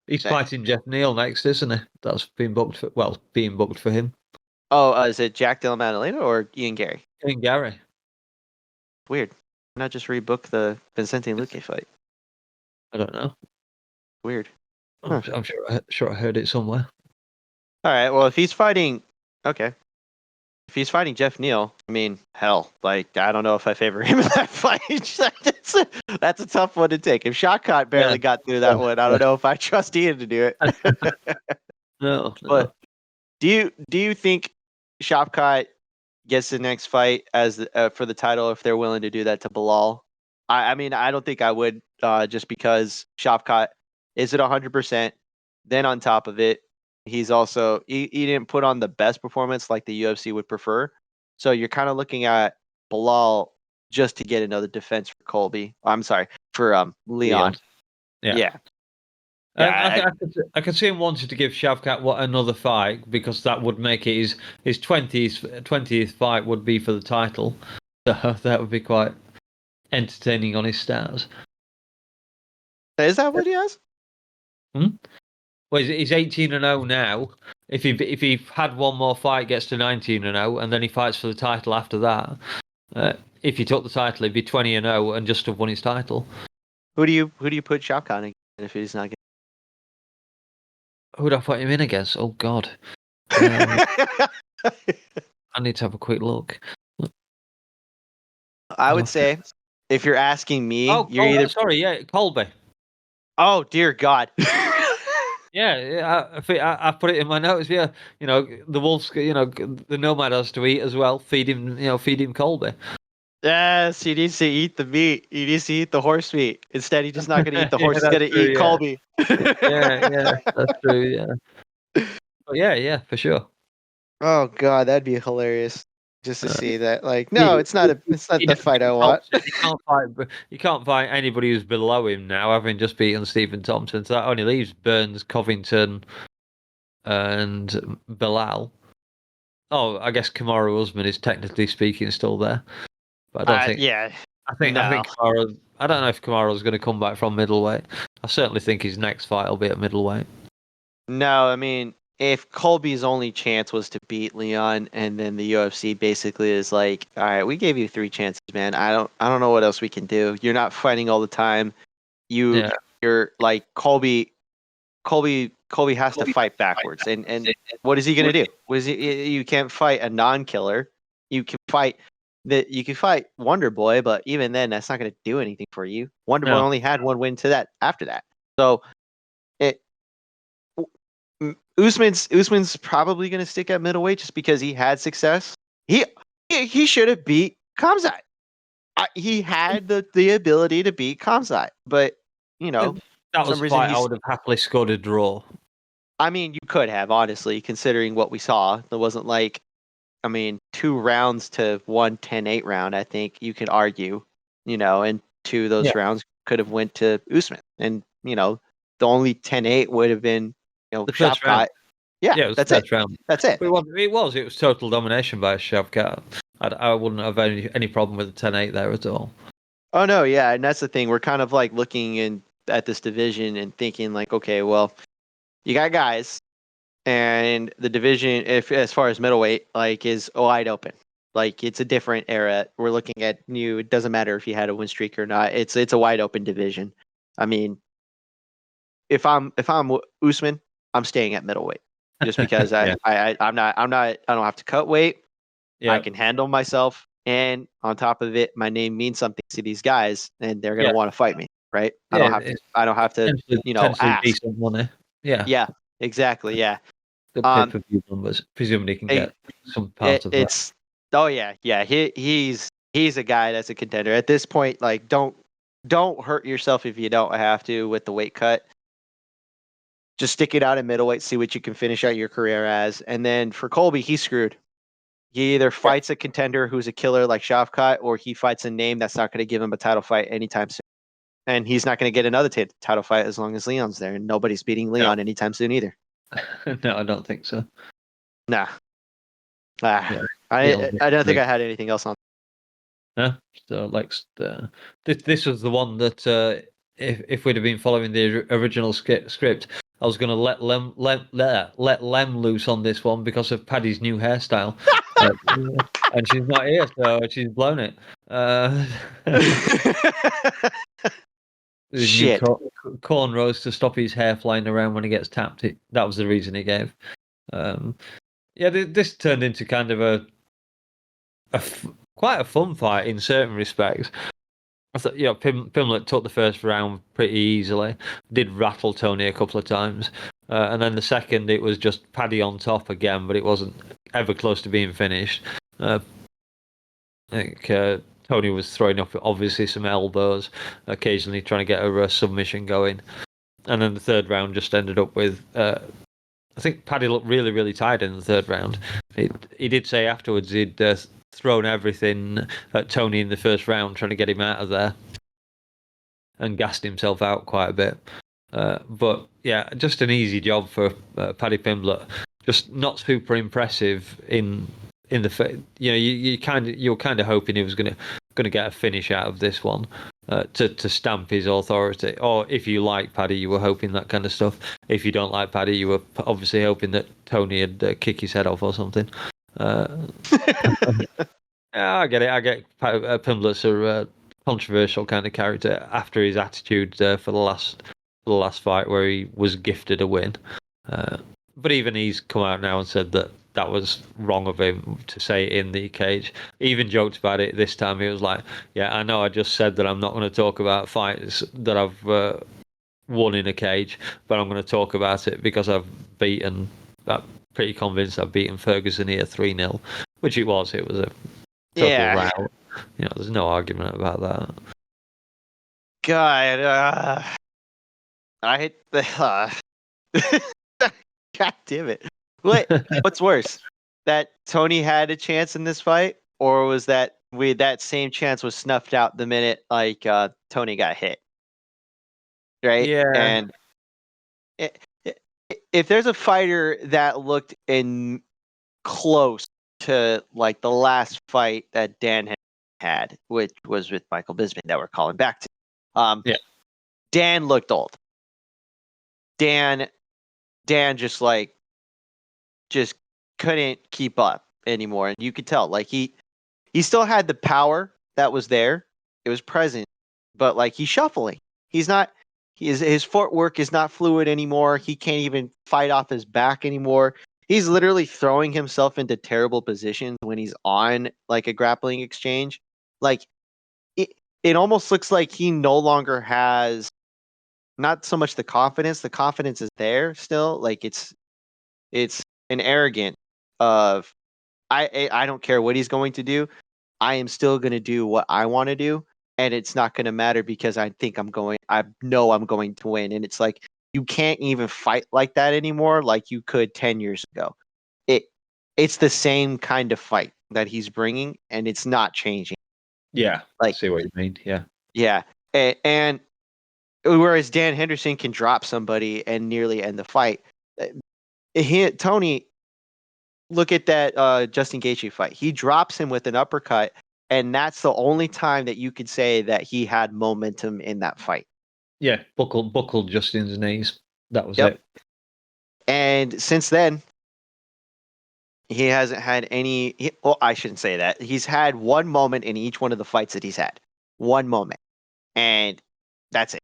He's fighting Jeff Neal next, isn't he? That's being booked for him. is it Jack Della Maddalena or Ian Gary? And Gary. Weird. Why not just rebook the Vincente Luque fight? I don't know. Weird. I'm, Huh. I'm sure I heard it somewhere. All right. Well, if he's fighting, okay. If he's fighting Jeff Neal, I mean, hell, like I don't know if I favor him in that fight. That's a tough one to take. If Shotcut barely Yeah. got through that one, I don't know if I trust Ian to do it. No. But do you think Shopcut gets the next fight as for the title if they're willing to do that to Bilal? I mean, I don't think I would, just because Shopcut is at 100%. Then on top of it, he's also he didn't put on the best performance like the UFC would prefer. So you're kind of looking at Bilal just to get another defense for Colby. I'm sorry, for Leon. Yeah. Yeah. Yeah. I could see him wanting to give Shavkat another fight because that would make it his 20th fight would be for the title. So that would be quite entertaining on his stars. Is that what he has? Well, he's 18-0 now. If he had one more fight, gets to 19-0, and then he fights for the title after that. If he took the title, he'd be 20-0 and just have won his title. Who do you put Shopkat in if he's not getting? Who would I put him in against? Oh God, I need to have a quick look. I would say, if you're asking me, you're Colby, either. sorry, yeah, Colby. Oh dear God. Yeah, I put it in my notes. Yeah, the wolves. The nomad has to eat as well. Feed him Colby. Yes, he needs to eat the meat. He needs to eat the horse meat. Instead, he's just not going to eat the Yeah, horse. He's that's going to true. eat Yeah, Colby. yeah, that's true. Yeah, but yeah, for sure. Oh God, that'd be hilarious just to see that. Like, no, He, it's not the fight I want. He can't fight anybody who's below him now, having just beaten Stephen Thompson. So that only leaves Burns, Covington, and Bilal. Oh, I guess Kamaru Usman is technically speaking still there, but I don't think. Yeah, I no, think Kamaru. I don't know if Kamaru's going to come back from middleweight. I certainly think his next fight will be at middleweight. no. I mean, if Colby's only chance was to beat Leon, and then the UFC basically is like, all right, we gave you 3 chances, man. I don't know what else we can do. You're not fighting all the time. Yeah, You're like Colby has to fight backwards, and what is he gonna do? You can't fight a non-killer. You can fight you can fight Wonder Boy, but even then, that's not gonna do anything for you. Wonder Boy no, only had one win to that after that, so it Usman's probably gonna stick at middleweight just because he had success. He he should have beat Kamzat. He had the ability to beat Kamzat, but for that was some a reason fight I he's would have happily scored a draw. I mean, you could have, honestly, considering what we saw. It wasn't like, I mean, 2 rounds to 1 10-8 round, I think you could argue, and two of Yeah, those rounds could have went to Usman. And, the only 10-8 would have been, the first round. Shavkat. Yeah, Yeah, it was the that's it. first round. That's it. But it was total domination by Shavkat. I wouldn't have any problem with the 10-8 there at all. Oh, no, yeah. And that's the thing. We're kind of like looking at this division and thinking like, okay, well, you got guys and the division, if as far as middleweight, like is wide open. Like it's a different era. We're looking at new. It doesn't matter if you had a win streak or not. It's a wide open division. I mean, if I'm Usman, I'm staying at middleweight just because Yeah, I don't have to cut weight. I yeah, can handle myself, and on top of it, my name means something to these guys, and they're gonna yeah, want to fight me, right? yeah. I don't have to Potentially ask. decent money. Yeah, Yeah, exactly. Yeah. good Um, pay-per-view numbers. Presumably, he can it, get some part of that. it's oh yeah. He's a guy that's a contender at this point. Like don't hurt yourself if you don't have to with the weight cut. Just stick it out in middleweight, see what you can finish out your career as, and then for Colby, he's screwed. He either fights a contender who's a killer like Shavkat, or he fights a name that's not going to give him a title fight anytime soon. And he's not going to get another title fight as long as Leon's there, and nobody's beating No, Leon anytime soon either. no, I don't think so. Nah. Yeah, I don't think I had anything else on. yeah. So, like, this was the one that if we'd have been following the original script, I was going to let Lem loose on this one because of Paddy's new hairstyle, and she's not here, so she's blown it. His new Shit. cornrows to stop his hair flying around when he gets tapped. That was the reason he gave. Um, yeah, this turned into kind of quite a fun fight in certain respects. I thought, Pimlet took the first round pretty easily, did rattle Tony a couple of times, and then the second it was just Paddy on top again, but it wasn't ever close to being finished. I think Tony was throwing up obviously some elbows, occasionally trying to get a submission going, and then the third round just ended up with. I think Paddy looked really, really tired in the third round. He did say afterwards he'd thrown everything at Tony in the first round, trying to get him out of there, and gassed himself out quite a bit. But yeah, just an easy job for Paddy Pimblett. Just not super impressive in the you were kind of hoping he was going to get a finish out of this one. To stamp his authority, or if you like Paddy, you were hoping that kind of stuff. If you don't like Paddy, you were obviously hoping that Tony would kick his head off or something. Yeah, I get it. I get Pimblett's a controversial kind of character after his attitude for the last fight where he was gifted a win. But even he's come out now and said that was wrong of him to say it in the cage. He even joked about it this time. He was like, "Yeah, I know. I just said that I'm not going to talk about fights that I've won in a cage, but I'm going to talk about it because I've beaten. I'm pretty convinced I've beaten Ferguson here 3-0, which it was. It was a total Yeah. rout. There's no argument about that. God, I hate the. God damn it! What's worse, that Tony had a chance in this fight, or was that that same chance was snuffed out the minute Tony got hit? Right, Yeah, and if there's a fighter that looked in close to like the last fight that Dan had, which was with Michael Bisping that we're calling back to. Yeah. Dan looked old. Dan just couldn't keep up anymore, and you could tell like he still had the power that was there. It was present, but like he's shuffling. He's not. His footwork is not fluid anymore. He can't even fight off his back anymore. He's literally throwing himself into terrible positions when he's on like a grappling exchange. Like it almost looks like he no longer has not so much the confidence. The confidence is there still. Like it's an arrogant of I don't care what he's going to do. I am still going to do what I want to do, and it's not going to matter because I know I'm going to win. And it's like you can't even fight like that anymore, like you could 10 years ago. It's the same kind of fight that he's bringing, and it's not changing. Yeah, I Like see what you mean. Yeah, yeah, and whereas Dan Henderson can drop somebody and nearly end the fight, Tony. Look at that Justin Gaethje fight. He drops him with an uppercut, and that's the only time that you could say that he had momentum in that fight. yeah. Buckled Justin's knees. That was Yep. it. And since then, he hasn't had any. Well, I shouldn't say that. He's had one moment in each one of the fights that he's had. One moment, and that's it.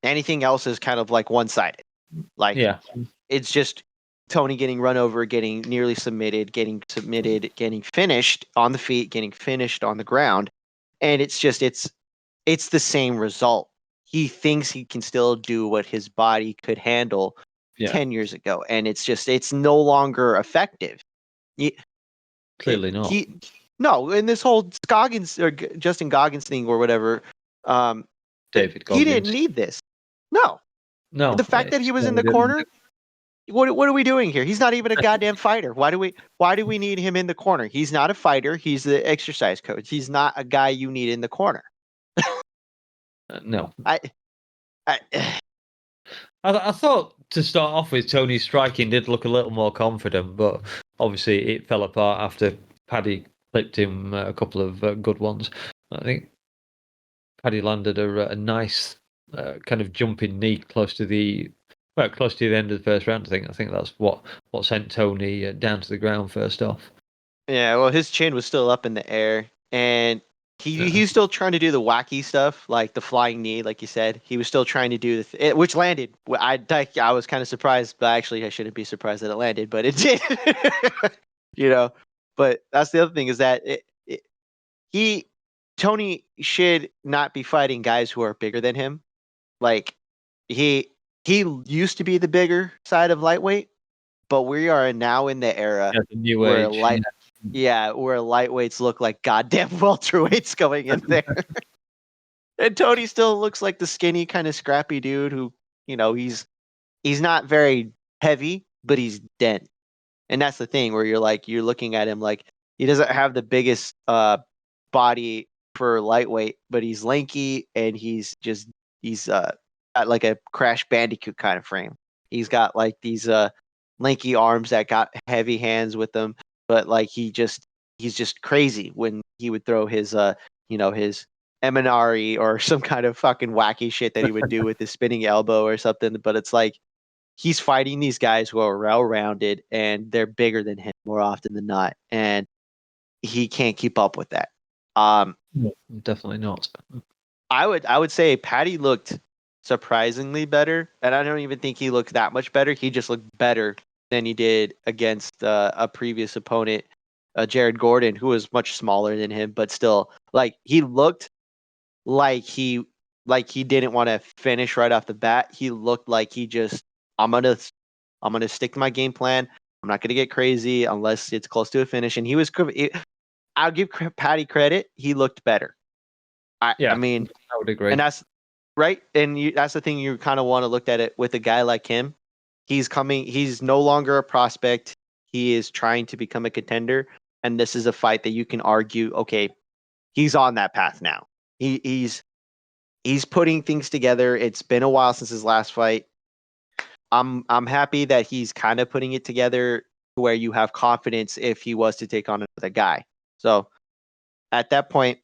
Anything else is kind of like one-sided. Like Yeah, it's just Tony getting run over, getting nearly submitted, getting finished on the feet, getting finished on the ground, and it's the same result. He thinks he can still do what his body could handle yeah. 10 years ago, and it's no longer effective. Clearly not. No, in this whole Scoggins or Justin Goggins thing or whatever, David he didn't Goggins. need this. No, No, the fact that he was in the didn't. corner. What are we doing here? He's not even a goddamn fighter. Why do we need him in the corner? He's not a fighter. He's the exercise coach. He's not a guy you need in the corner. No. I I thought to start off with, Tony's striking did look a little more confident, but obviously it fell apart after Paddy clipped him a couple of good ones. I think Paddy landed a nice kind of jumping knee close to the end of the first round. I think that's what sent Tony down to the ground first off. Yeah, well, his chin was still up in the air, and he's still trying to do the wacky stuff, like the flying knee, like you said. He was still trying to do which landed. I was kind of surprised, but actually I shouldn't be surprised that it landed, but it did. you know, but that's the other thing is that Tony should not be fighting guys who are bigger than him. Like he used to be the bigger side of lightweight, but we are now in the era The new where age. where lightweights look like goddamn welterweights going in there. And Tony still looks like the skinny kind of scrappy dude who, he's not very heavy, but he's dense. And that's the thing where you're looking at him like he doesn't have the biggest body for lightweight, but he's lanky and he's got like a Crash Bandicoot kind of frame. He's got like these lanky arms that got heavy hands with them, but like he's just crazy when he would throw his his Eminari or some kind of fucking wacky shit that he would do with his spinning elbow or something. But it's like he's fighting these guys who are well-rounded and they're bigger than him more often than not, and he can't keep up with that. No, definitely not. I would say Patty looked surprisingly better, and I don't even think he looked that much better. He just looked better than he did against a previous opponent, Jared Gordon, who was much smaller than him, but still, like he looked like he didn't want to finish right off the bat. He looked like he just I'm gonna stick to my game plan. I'm not gonna get crazy unless it's close to a finish. And I'll give Patty credit. He looked better. I mean, I would agree. and that's right. And that's the thing you kind of want to look at it with a guy like him. He's no longer a prospect. He is trying to become a contender. And this is a fight that you can argue, okay, he's on that path now. He's putting things together. It's been a while since his last fight. I'm happy that he's kind of putting it together where you have confidence if he was to take on another guy. So at that point,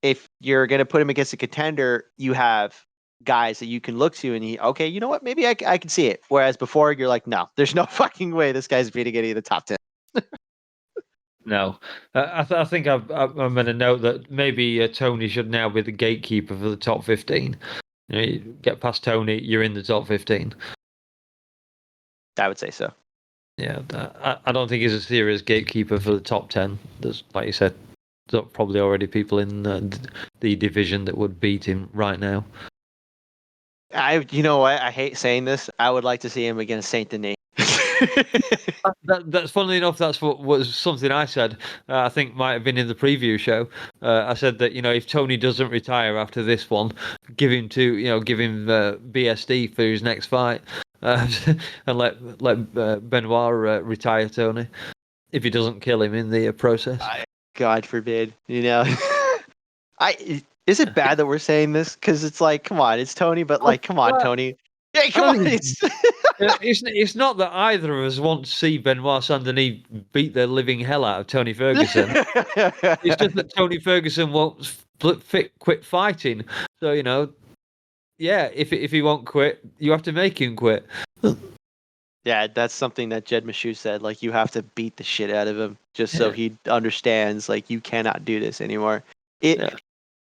if you're going to put him against a contender, you have guys that you can look to and okay, you know what? Maybe I can see it. Whereas before, you're like, no, there's no fucking way this guy's beating any of the top 10. No, I think I'm going to note that maybe Tony should now be the gatekeeper for the top 15. You get past Tony, you're in the top 15. I would say so. Yeah, I don't think he's a serious gatekeeper for the top 10. There's, like you said, there's probably already people in the division that would beat him right now. You know what? I hate saying this. I would like to see him against Saint Denis. That's funnily enough. That's what was something I said. I think might have been in the preview show. I said that if Tony doesn't retire after this one, give him BSD for his next fight, and let Benoit retire Tony if he doesn't kill him in the process. God forbid. Is it bad that we're saying this? Because it's like, come on, it's Tony, but like, come on, Tony. Hey, come on. It's not that either of us want to see Benoit Saint-Denis beat the living hell out of Tony Ferguson. It's just that Tony Ferguson won't quit fighting. So if he won't quit, you have to make him quit. Yeah, that's something that Jed Meshew said. Like, you have to beat the shit out of him just so he understands. Like, you cannot do this anymore.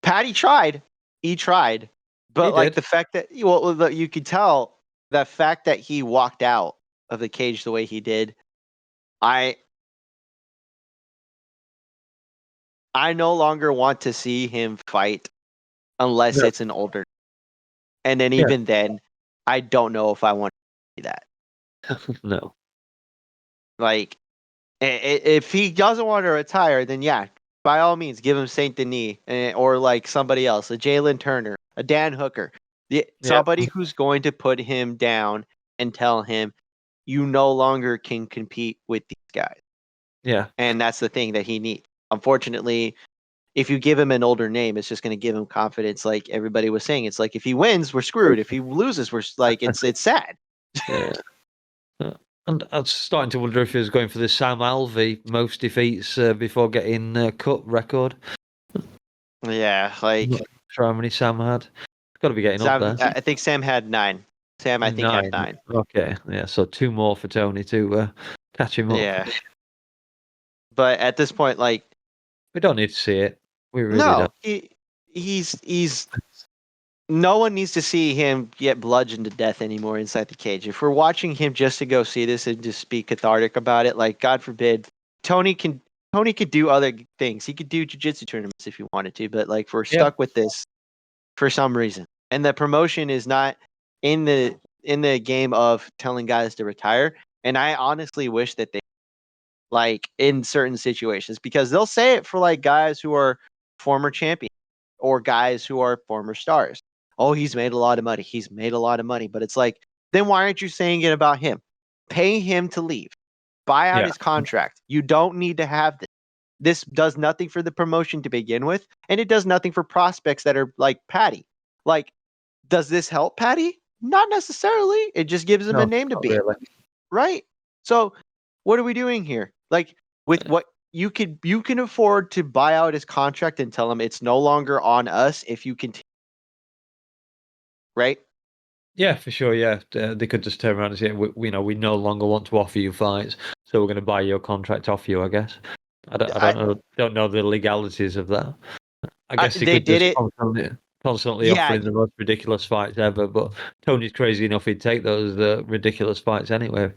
Patty tried. He tried. But like the fact that you could tell the fact that he walked out of the cage the way he did, I no longer want to see him fight unless it's an older. And then even then, I don't know if I want to see that. No. Like, if he doesn't want to retire, then by all means, give him Saint Denis or like somebody else, a Jalen Turner, a Dan Hooker, somebody who's going to put him down and tell him you no longer can compete with these guys. Yeah. And that's the thing that he needs. Unfortunately, if you give him an older name, it's just going to give him confidence. Like everybody was saying, it's like if he wins, we're screwed. If he loses, we're like it's sad. Yeah. And I was starting to wonder if he was going for the Sam Alvey most defeats before getting cut record. Yeah, like I'm not sure how many Sam had. Got to be getting Sam, up there. I think Sam had 9. Sam, I think, had 9. Okay, yeah, so 2 more for Tony to catch him up. Yeah. But at this point, like, we don't need to see it. We really don't. He's no one needs to see him get bludgeoned to death anymore inside the cage. If we're watching him just to go see this and just be cathartic about it, like God forbid, Tony could do other things. He could do jiu-jitsu tournaments if he wanted to, but like we're stuck with this for some reason. And the promotion is not in the game of telling guys to retire. And I honestly wish that they like in certain situations, because they'll say it for like guys who are former champions or guys who are former stars. Oh, he's made a lot of money. He's made a lot of money. But it's like, then why aren't you saying it about him? Pay him to leave. Buy out his contract. You don't need to have this. This does nothing for the promotion to begin with, and it does nothing for prospects that are like Patty. Like, does this help Patty? Not necessarily. It just gives him a name to be. Really. Right? So what are we doing here? Like, with what you can afford to buy out his contract and tell him it's no longer on us if you continue. Right? Yeah, for sure. Yeah, they could just turn around and say, we no longer want to offer you fights, so we're going to buy your contract off you. I guess. I don't know the legalities of that. I guess they could just constantly offering the most ridiculous fights ever. But Tony's crazy enough; he'd take those ridiculous fights anyway.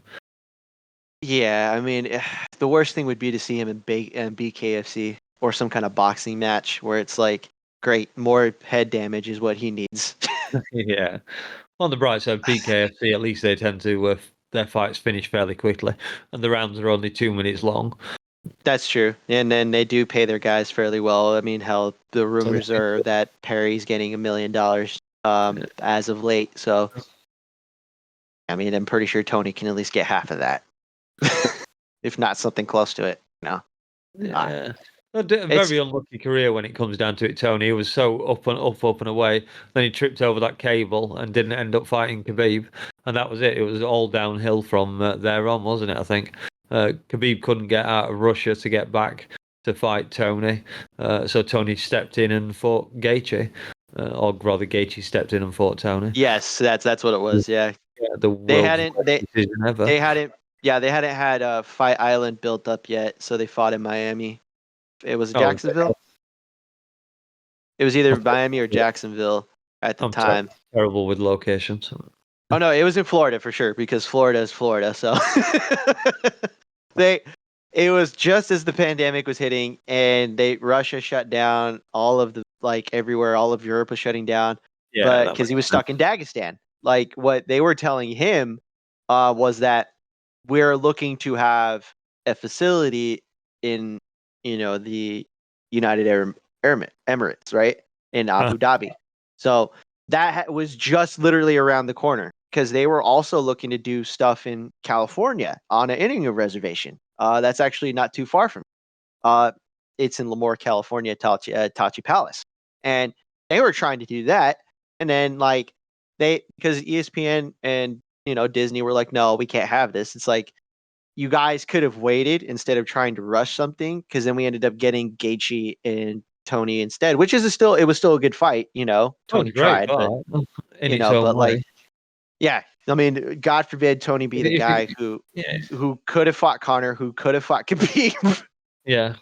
Yeah, I mean, the worst thing would be to see him in BKFC or some kind of boxing match where it's like, great, more head damage is what he needs. Yeah. On the bright side, BKFC, at least they tend to their fights finish fairly quickly, and the rounds are only 2 minutes long. That's true, and then they do pay their guys fairly well. I mean, hell, the rumors are that Perry's getting $1 million as of late. So, I mean, I'm pretty sure Tony can at least get half of that, if not something close to it. Yeah. A very unlucky career when it comes down to it, Tony. He was so up and away. Then he tripped over that cable and didn't end up fighting Khabib. And that was it. It was all downhill from there on, wasn't it, I think? Khabib couldn't get out of Russia to get back to fight Tony, so Tony stepped in and fought Gaethje, or rather Gaethje stepped in and fought Tony. Yes, that's what it was. Yeah, The they world's hadn't worst decision ever. they hadn't had Fight Island built up yet, so they fought in Miami. It was Jacksonville. It was either Miami or Jacksonville at the time. Terrible with locations. Oh no, it was in Florida for sure because Florida is Florida. So it was just as the pandemic was hitting, and Russia shut down all of the everywhere, all of Europe was shutting down. Yeah, but because he was stuck in Dagestan, like what they were telling him was that we're looking to have a facility in the United Arab Emirates, right, in Abu Dhabi. So that was just literally around the corner because they were also looking to do stuff in California on an Indian reservation. That's actually not too far from. It's in Lemoore, California, Tachi Palace, and they were trying to do that, and then because ESPN and Disney were like, no, we can't have this. It's like you guys could have waited instead of trying to rush something, because then we ended up getting Gaethje and Tony instead, which is it was still a good fight. Tony tried, but in its own way. Yeah, I mean, God forbid Tony be the guy who could have fought Conor, who could have fought Khabib. Yeah.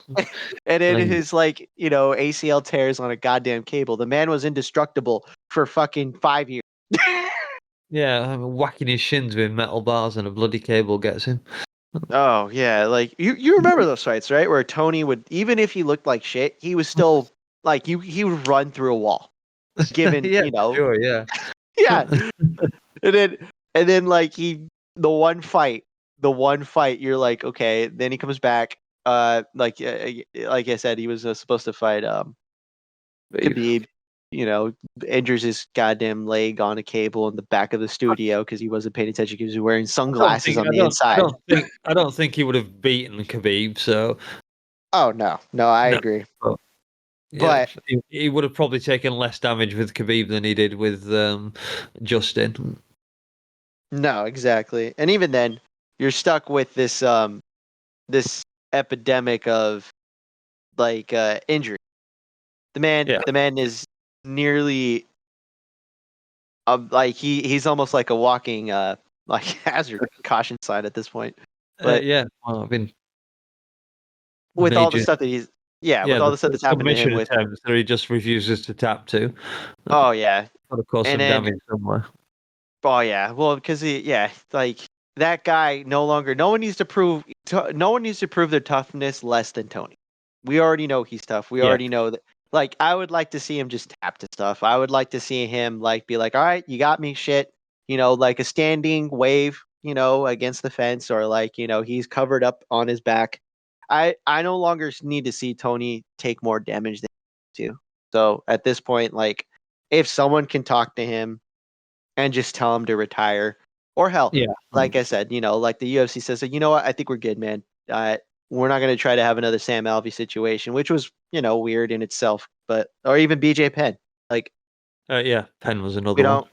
And then his ACL tears on a goddamn cable. The man was indestructible for fucking 5 years. Yeah, I mean, whacking his shins with metal bars and a bloody cable gets him. Oh yeah, you remember those fights, right? Where Tony would, even if he looked like shit, he was still he would run through a wall. Given sure, yeah. Yeah. and then the one fight, you're like, okay, then he comes back. Like I said, he was supposed to fight Khabib. Injures his goddamn leg on a cable in the back of the studio because he wasn't paying attention because he was wearing sunglasses on the inside. I don't think he would have beaten Khabib. So. Oh no, I agree. But he would have probably taken less damage with Khabib than he did with Justin. No, exactly. And even then, you're stuck with this epidemic of injury. The man is nearly he's almost like a walking hazard caution sign at this point. But well, I've been with all the stuff that he's with all the stuff that's happened to him with attempts that he just refuses to tap to. Oh yeah, got to cause some damage somewhere. Oh yeah, well because that guy no one needs to prove their toughness less than Tony. We already know he's tough. We already know that. I would like to see him just tap to stuff. I would like to see him be like, all right, you got me, shit. A standing wave, against the fence, or he's covered up on his back. I no longer need to see Tony take more damage than he to. So at this point, if someone can talk to him and just tell him to retire, or hell, like I said, the UFC says, you know what, I think we're good, man. We're not going to try to have another Sam Alvey situation, which was, weird in itself, or even BJ Penn. Penn was another one.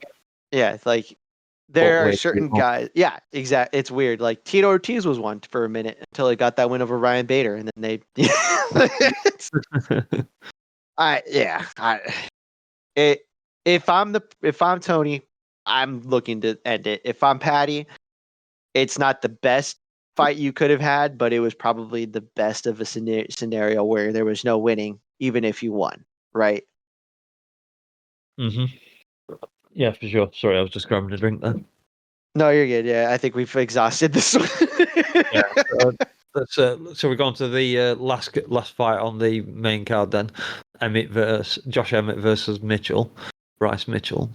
There are certain guys. Yeah, exactly. It's weird. Tito Ortiz was one for a minute until he got that win over Ryan Bader, and then they. If I'm Tony, I'm looking to end it. If I'm Patty, it's not the best fight you could have had, but it was probably the best of a scenario where there was no winning, even if you won, right? Mm-hmm. Yeah, for sure. Sorry, I was just grabbing a drink there. No, you're good. Yeah, I think we've exhausted this one. So we're going to the last fight on the main card then. Josh Emmett versus Bryce Mitchell.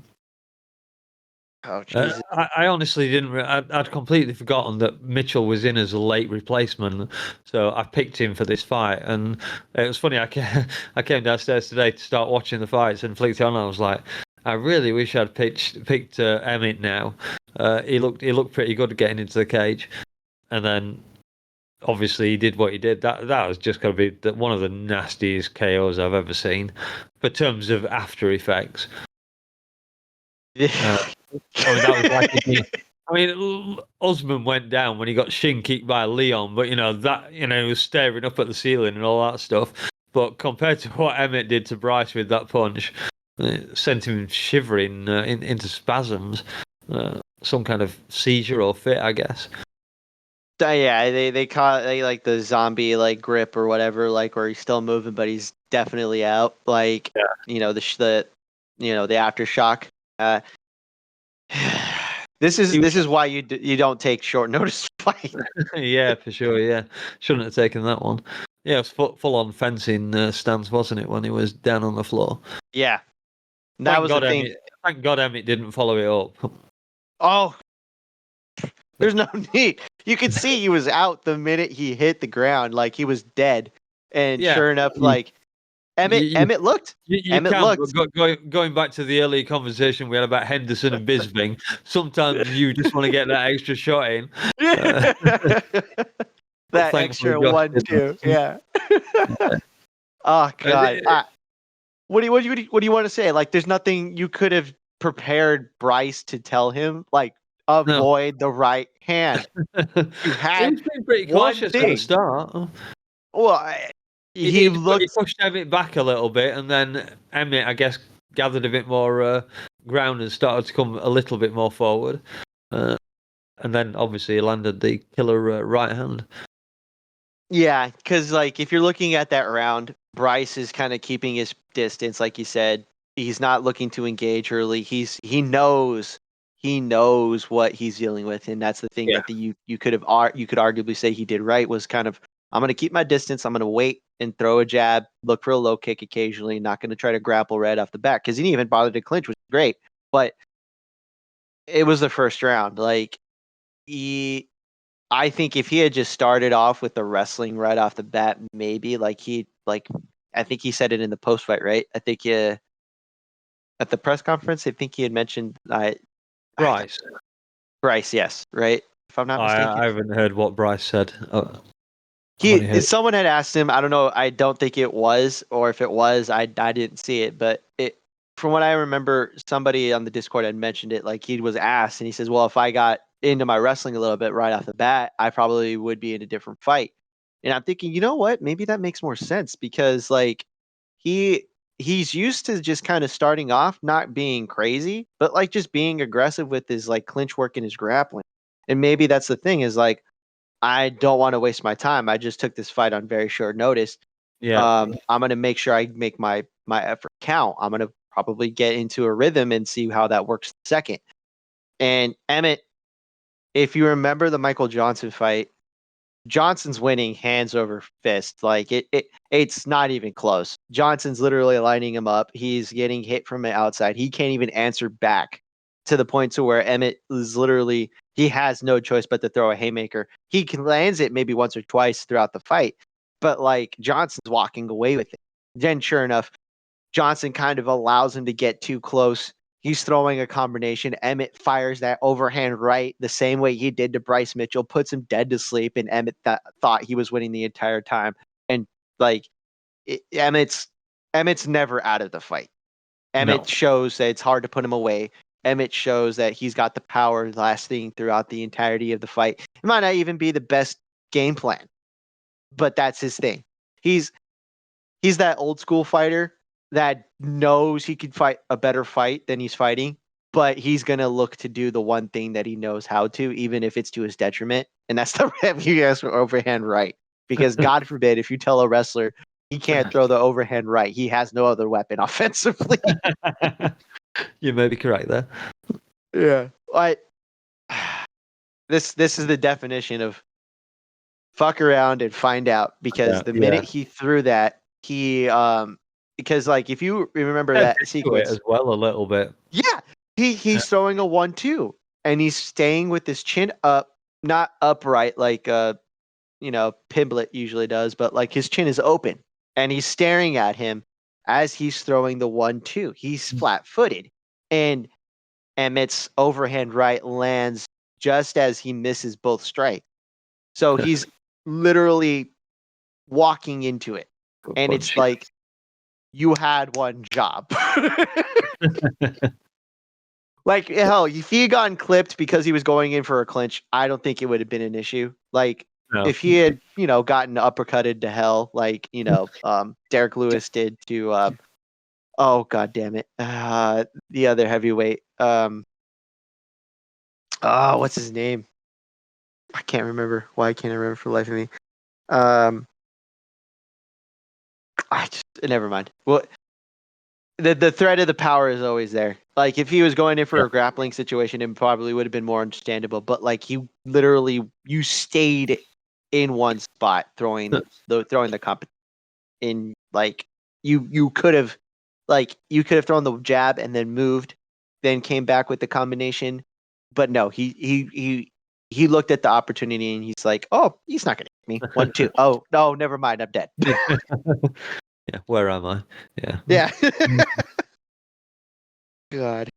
Oh, Jesus. I honestly didn't. I'd completely forgotten that Mitchell was in as a late replacement, so I picked him for this fight. And it was funny. I came downstairs today to start watching the fights and flicked it on. And I was like, I really wish I'd picked Emmett now. He looked pretty good getting into the cage, and then obviously he did what he did. That was just going to be one of the nastiest KOs I've ever seen, for terms of after effects. That I mean, Usman went down when he got shin kicked by Leon, but that he was staring up at the ceiling and all that stuff. But compared to what Emmett did to Bryce with that punch, it sent him shivering into spasms, some kind of seizure or fit, I guess. Yeah, they caught like the zombie like grip or whatever, like where he's still moving but he's definitely out. Like the aftershock. This is why you don't take short notice fight. Yeah, for sure. Yeah, shouldn't have taken that one. Yeah, it was full on fencing stance, wasn't it, when he was down on the floor? Yeah, that was the thing. Thank God Emmett didn't follow it up. Oh, there's no need. You could see he was out the minute he hit the ground, like he was dead. And Yeah, sure enough, like Emmett looked. You Emmett can, looked. but going back to the earlier conversation we had about Henderson and Bisping, sometimes you just want to get that extra shot in. That Thankfully, extra Josh 1-2, yeah. Oh God. What do you want to say? Like, there's nothing you could have prepared Bryce to tell him. Like, No. avoid the right hand. You He had was being pretty one cautious at the thing. start. Well, He looked. pushed Emmett back a little bit, and then Emmett, I guess, gathered a bit more ground and started to come a little bit more forward. And then, obviously, he landed the killer right hand. Yeah, because like if you're looking at that round, Bryce is kind of keeping his distance, like you said. He's not looking to engage early. He knows what he's dealing with, and that's the thing Yeah. that you could arguably say he did right was kind of I'm going to keep my distance. I'm going to wait and throw a jab, look for a low kick occasionally. Not going to try to grapple right off the bat because he didn't even bother to clinch, which is great. But it was the first round. Like I think if he had just started off with the wrestling right off the bat, maybe I think he said it in the post fight, right? I think at the press conference, I think he had mentioned Bryce. Bryce, yes, right? If I'm not mistaken. I haven't heard what Bryce said. I've only heard. Someone had asked him, I don't know, I don't think it was, or if it was, I didn't see it, but from what I remember, somebody on the Discord had mentioned it, like he was asked and he says, well, if I got into my wrestling a little bit right off the bat, I probably would be in a different fight. And I'm thinking, you know what? Maybe that makes more sense because like he's used to just kind of starting off not being crazy, but like just being aggressive with his like clinch work and his grappling. And maybe that's the thing is like I don't want to waste my time. I just took this fight on very short notice. Yeah. I'm going to make sure I make my effort count. I'm going to probably get into a rhythm and see how that works second. And Emmett, if you remember the Michael Johnson fight, Johnson's winning hands over fist. Like it's not even close. Johnson's literally lining him up. He's getting hit from the outside. He can't even answer back to the point to where Emmett is literally he has no choice but to throw a haymaker. He can lands it maybe once or twice throughout the fight, but like Johnson's walking away with it. Then sure enough, Johnson kind of allows him to get too close. He's throwing a combination. Emmett fires that overhand right the same way he did to Bryce Mitchell, puts him dead to sleep, and Emmett thought he was winning the entire time. And like Emmett's never out of the fight. Emmett shows that it's hard to put him away. Emmett shows that he's got the power lasting throughout the entirety of the fight. It might not even be the best game plan, but that's his thing. He's that old school fighter that knows he could fight a better fight than he's fighting, but he's going to look to do the one thing that he knows how to, even if it's to his detriment. And that's the FUS overhand right. Because God forbid, if you tell a wrestler he can't throw the overhand right, he has no other weapon offensively. You may be correct there. Yeah. This is the definition of fuck around and find out, because the minute he threw that, he because like if you remember that sequence as well a little bit. Yeah. He's throwing a 1-2 and he's staying with his chin up, not upright like Pimblett usually does, but like his chin is open and he's staring at him as he's throwing the 1-2. He's flat-footed and Emmett's overhand right lands just as he misses both strikes. So he's literally walking into it. And it's like, you had one job. Like, hell, if he had gotten clipped because he was going in for a clinch, I don't think it would have been an issue. Like, No. if he had, gotten uppercutted to hell, like, Derek Lewis did to, oh, god damn it, the other heavyweight, what's his name? I can't remember. Why can't I remember for the life of me? Never mind. Well, the threat of the power is always there. Like, if he was going in for a grappling situation, it probably would have been more understandable. But like, you stayed in one spot, throwing the comp in. Like, you could have thrown the jab and then moved, then came back with the combination. But no, he looked at the opportunity and he's like, oh, he's not gonna hit me. 1, 2. Oh no, never mind, I'm dead. Yeah, where am I? Yeah. Yeah. God.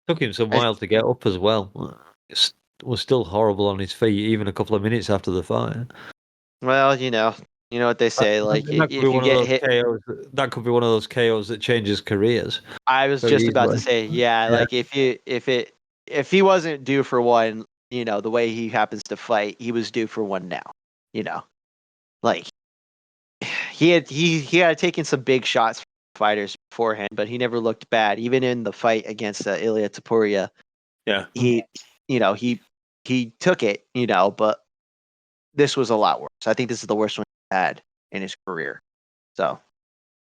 Took him some while to get up as well. It was still horrible on his feet, even a couple of minutes after the fight. Well, you know what they say. Like, That could be if you one of get those hit, KOs. That could be one of those KOs that changes careers I was very just about to easily. say, yeah. Yeah. Like, if he wasn't due for one, the way he happens to fight, he was due for one now. Like, he had taken some big shots from fighters beforehand, but he never looked bad. Even in the fight against Ilya Taporia, Yeah. he took it, but this was a lot worse. I think this is the worst one he had in his career. So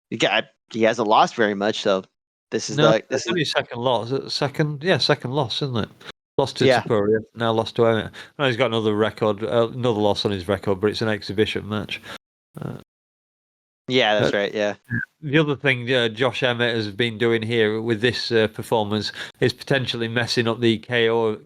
he hasn't lost very much. So this is only second loss. Second loss, isn't it? Lost to yeah. Tapuria, now lost to Emmett. No, he's got another record, another loss on his record, but it's an exhibition match. Yeah, that's right. Yeah. The other thing Josh Emmett has been doing here with this performance is potentially messing up the KO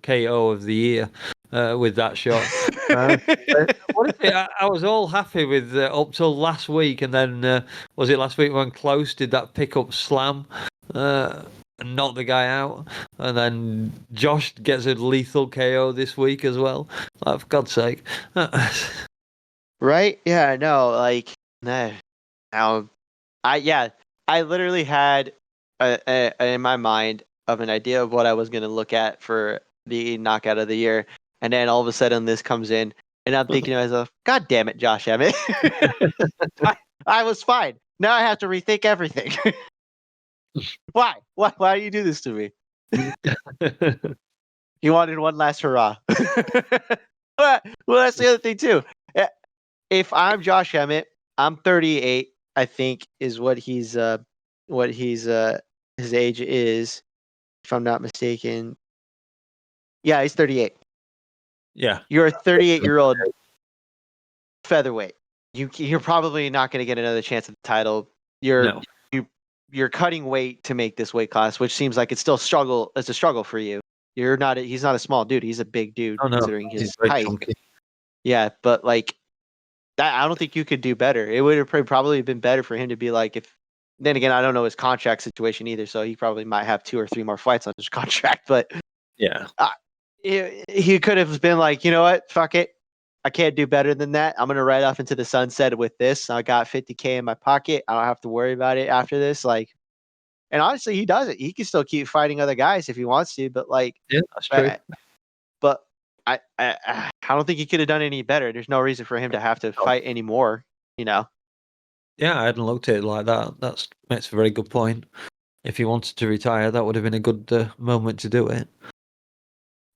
of the year with that shot. What is it? I was all happy with up till last week, and then was it last week when Close did that pickup slam and knocked the guy out, and then Josh gets a lethal KO this week as well. Like, for God's sake! Right? Yeah. No. Like, no. Now, I literally had in my mind of an idea of what I was going to look at for the knockout of the year, and then all of a sudden this comes in, and I'm thinking to myself, God damn it, Josh Emmett. I was fine. Now I have to rethink everything. Why? Why do you do this to me? You wanted one last hurrah. Well, that's the other thing too. If I'm Josh Emmett, I'm 38. I think is what he's his age is, if I'm not mistaken. Yeah, he's 38. Yeah, You're a 38-year-old featherweight. You're probably not going to get another chance at the title. You're cutting weight to make this weight class, which seems like it's still struggle. It's a struggle for you. He's not a small dude. He's a big dude considering his height. chunky. Yeah, but like that, I don't think you could do better. It would have probably been better for him to be like, if. Then again, I don't know his contract situation either, so he probably might have 2 or 3 more fights on his contract. But Yeah, he could have been like, you know what, fuck it, I can't do better than that. I'm gonna ride off into the sunset with this. I got 50K in my pocket. I don't have to worry about it after this. Like, and honestly, he does it. He can still keep fighting other guys if he wants to, but like, yeah, that's true. But I don't think he could have done any better. There's no reason for him to have to fight anymore. Yeah, I hadn't looked at it like that. That's a very good point. If he wanted to retire, that would have been a good moment to do it.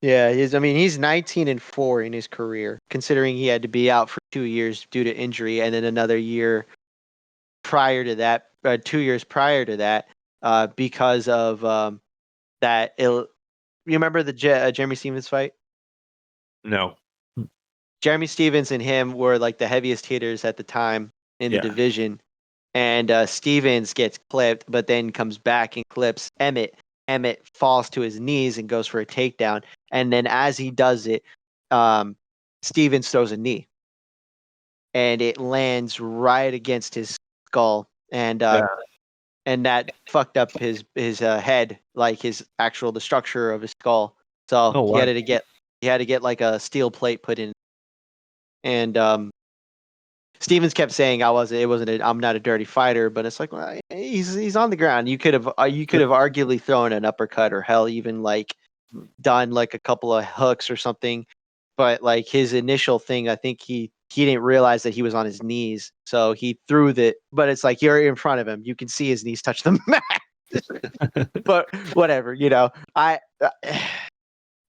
Yeah, he's 19-4 in his career, considering he had to be out for 2 years due to injury, and then another year prior to that, 2 years prior to that, because of that. You remember the Jeremy Stevens fight? No. Jeremy Stevens and him were like the heaviest hitters at the time in the division. And Stevens gets clipped, but then comes back and clips Emmett. Emmett falls to his knees and goes for a takedown. And then as he does it, Stevens throws a knee. And it lands right against his skull. And that fucked up his head, like the structure of his skull. So he had to get like a steel plate put in. And Stevens kept saying I'm not a dirty fighter, but it's like, well, he's on the ground. You could have arguably thrown an uppercut or hell even like done like a couple of hooks or something. But like his initial thing, I think he didn't realize that he was on his knees, so he threw the. But it's like you're in front of him, you can see his knees touch the mat. But whatever,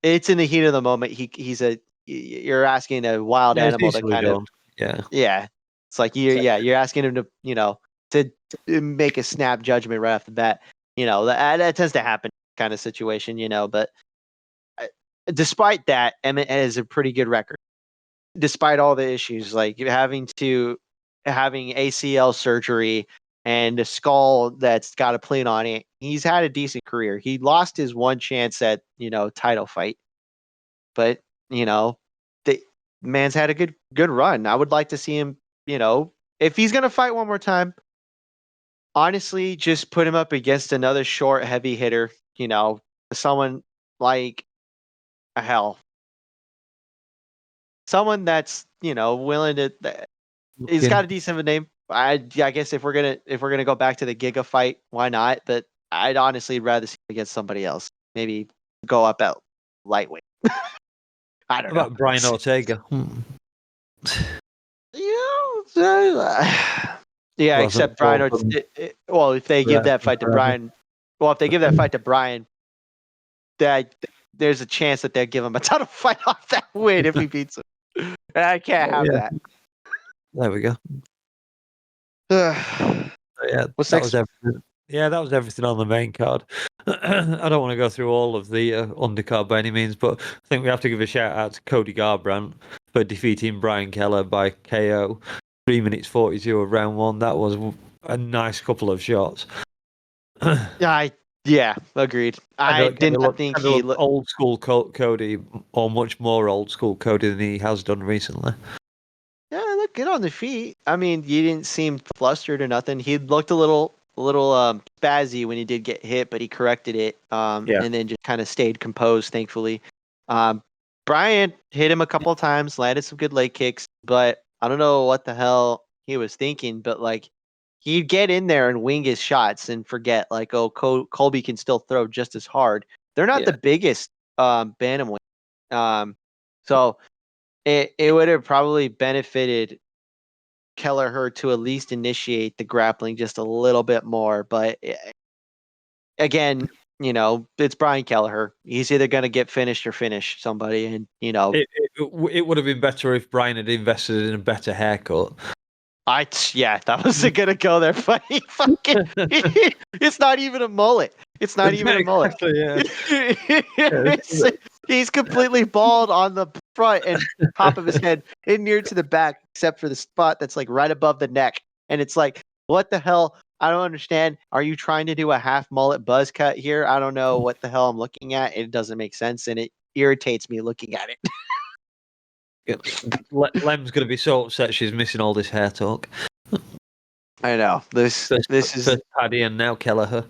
it's in the heat of the moment. You're asking a wild animal to kind of yeah. It's like you're asking him to make a snap judgment right off the bat. That tends to happen kind of situation. But despite that, Emmett has a pretty good record. Despite all the issues, like having ACL surgery and a skull that's got a plate on it, he's had a decent career. He lost his one chance at title fight, but the man's had a good run. I would like to see him. If he's gonna fight one more time, honestly, just put him up against another short, heavy hitter. Someone like someone that's willing to. He's got a decent name. I guess if we're gonna go back to the Giga fight, why not? But I'd honestly rather see him against somebody else. Maybe go up at lightweight. I don't know. About Brian Ortega. Yeah, except Brian. If they give that fight to Brian, there's a chance that they'll give him a ton of fight off that win if he beats him. And I can't have that. There we go. What's next? Was everything. Yeah, that was everything on the main card. I don't want to go through all of the undercard by any means, but I think we have to give a shout out to Cody Garbrandt for defeating Brian Keller by KO. 3 minutes 42 of round 1. That was a nice couple of shots. Yeah, agreed. I didn't think he looked old school Cody, or much more old school Cody than he has done recently. Yeah, looked good on the feet. I mean, you didn't seem flustered or nothing. He looked a little spazzy when he did get hit, but he corrected it. And then just kind of stayed composed, thankfully. Brian hit him a couple of times, landed some good leg kicks, but I don't know what the hell he was thinking. But like, he'd get in there and wing his shots and forget, like, oh, Colby can still throw just as hard. They're not the biggest bantamweight, so it would have probably benefited Kelleher to at least initiate the grappling just a little bit more. But again, it's Brian Kelleher. He's either going to get finished or finish somebody, and it would have been better if Brian had invested in a better haircut. That was gonna go there, but it's not even a mullet. It's not even a mullet. He's completely bald on the front and top of his head and near to the back, except for the spot that's like right above the neck. And it's like, what the hell? I don't understand. Are you trying to do a half mullet buzz cut here? I don't know what the hell I'm looking at. It doesn't make sense, and it irritates me looking at it. Lem's going to be so upset she's missing all this hair talk. I know. This is Paddy and now Kelleher.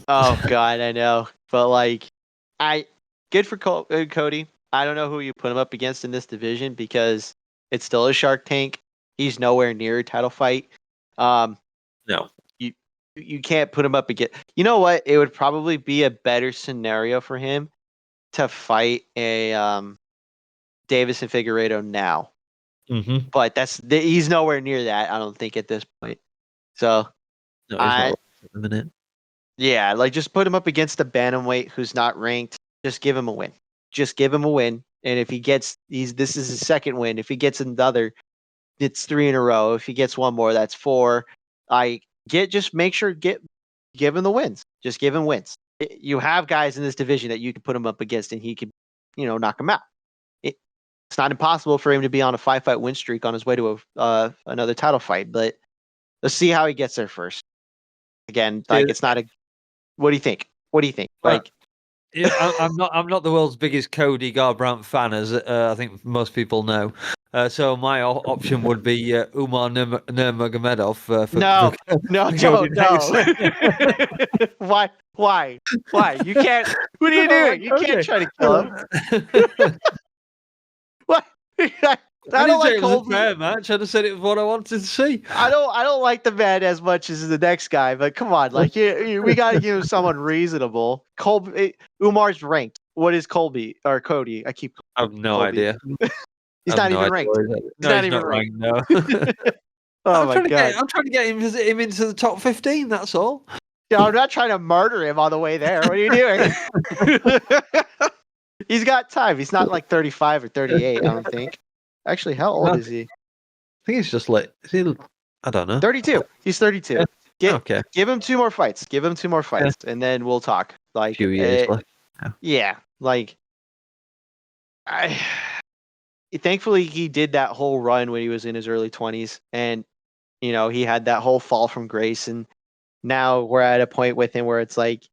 Oh God, I know. But like, good for Cody. I don't know who you put him up against in this division because it's still a Shark Tank. He's nowhere near a title fight. No, you can't put him up against. You know what? It would probably be a better scenario for him to fight a Davis and Figueiredo now. Mm-hmm. But he's nowhere near that, I don't think, at this point. So no, he's not at the minute. Yeah, like just put him up against a bantamweight who's not ranked. Just give him a win. And if he gets this is his second win. If he gets another, it's 3 in a row. If he gets one more, that's 4. Give him the wins. Just give him wins. You have guys in this division that you can put him up against, and he could, knock him out. It's not impossible for him to be on a 5-fight win streak on his way to another title fight, but let's see how he gets there first. Again, it's not a. What do you think? Like, I'm not the world's biggest Cody Garbrandt fan, as I think most people know. So my option would be Umar Nurmagomedov. No. Why? You can't. What are you doing? You can't try to kill him. What? I I didn't don't say like it was a Colby. fair match. I just said it was what I wanted to see. I don't like the man as much as the next guy, but come on, like we got to give him someone reasonable. Colby, Umar's ranked. What is Colby or Cody? I keep I have no Colby. idea. He's I have not no even idea. ranked. No, not he's even not ranked. ranked. No. Oh my god! I'm trying to get him into the top 15. That's all. Yeah, I'm not trying to murder him on the way there. What are you doing? He's got time. He's not like 35 or 38. I don't think. Actually, how old is he? I think he's just like, I don't know. 32. He's 32. Okay. Give him 2 more fights. Give him 2 more fights, and then we'll talk. A few years left. Yeah, like I. Thankfully, he did that whole run when he was in his early 20s, and he had that whole fall from grace, and now we're at a point with him where it's like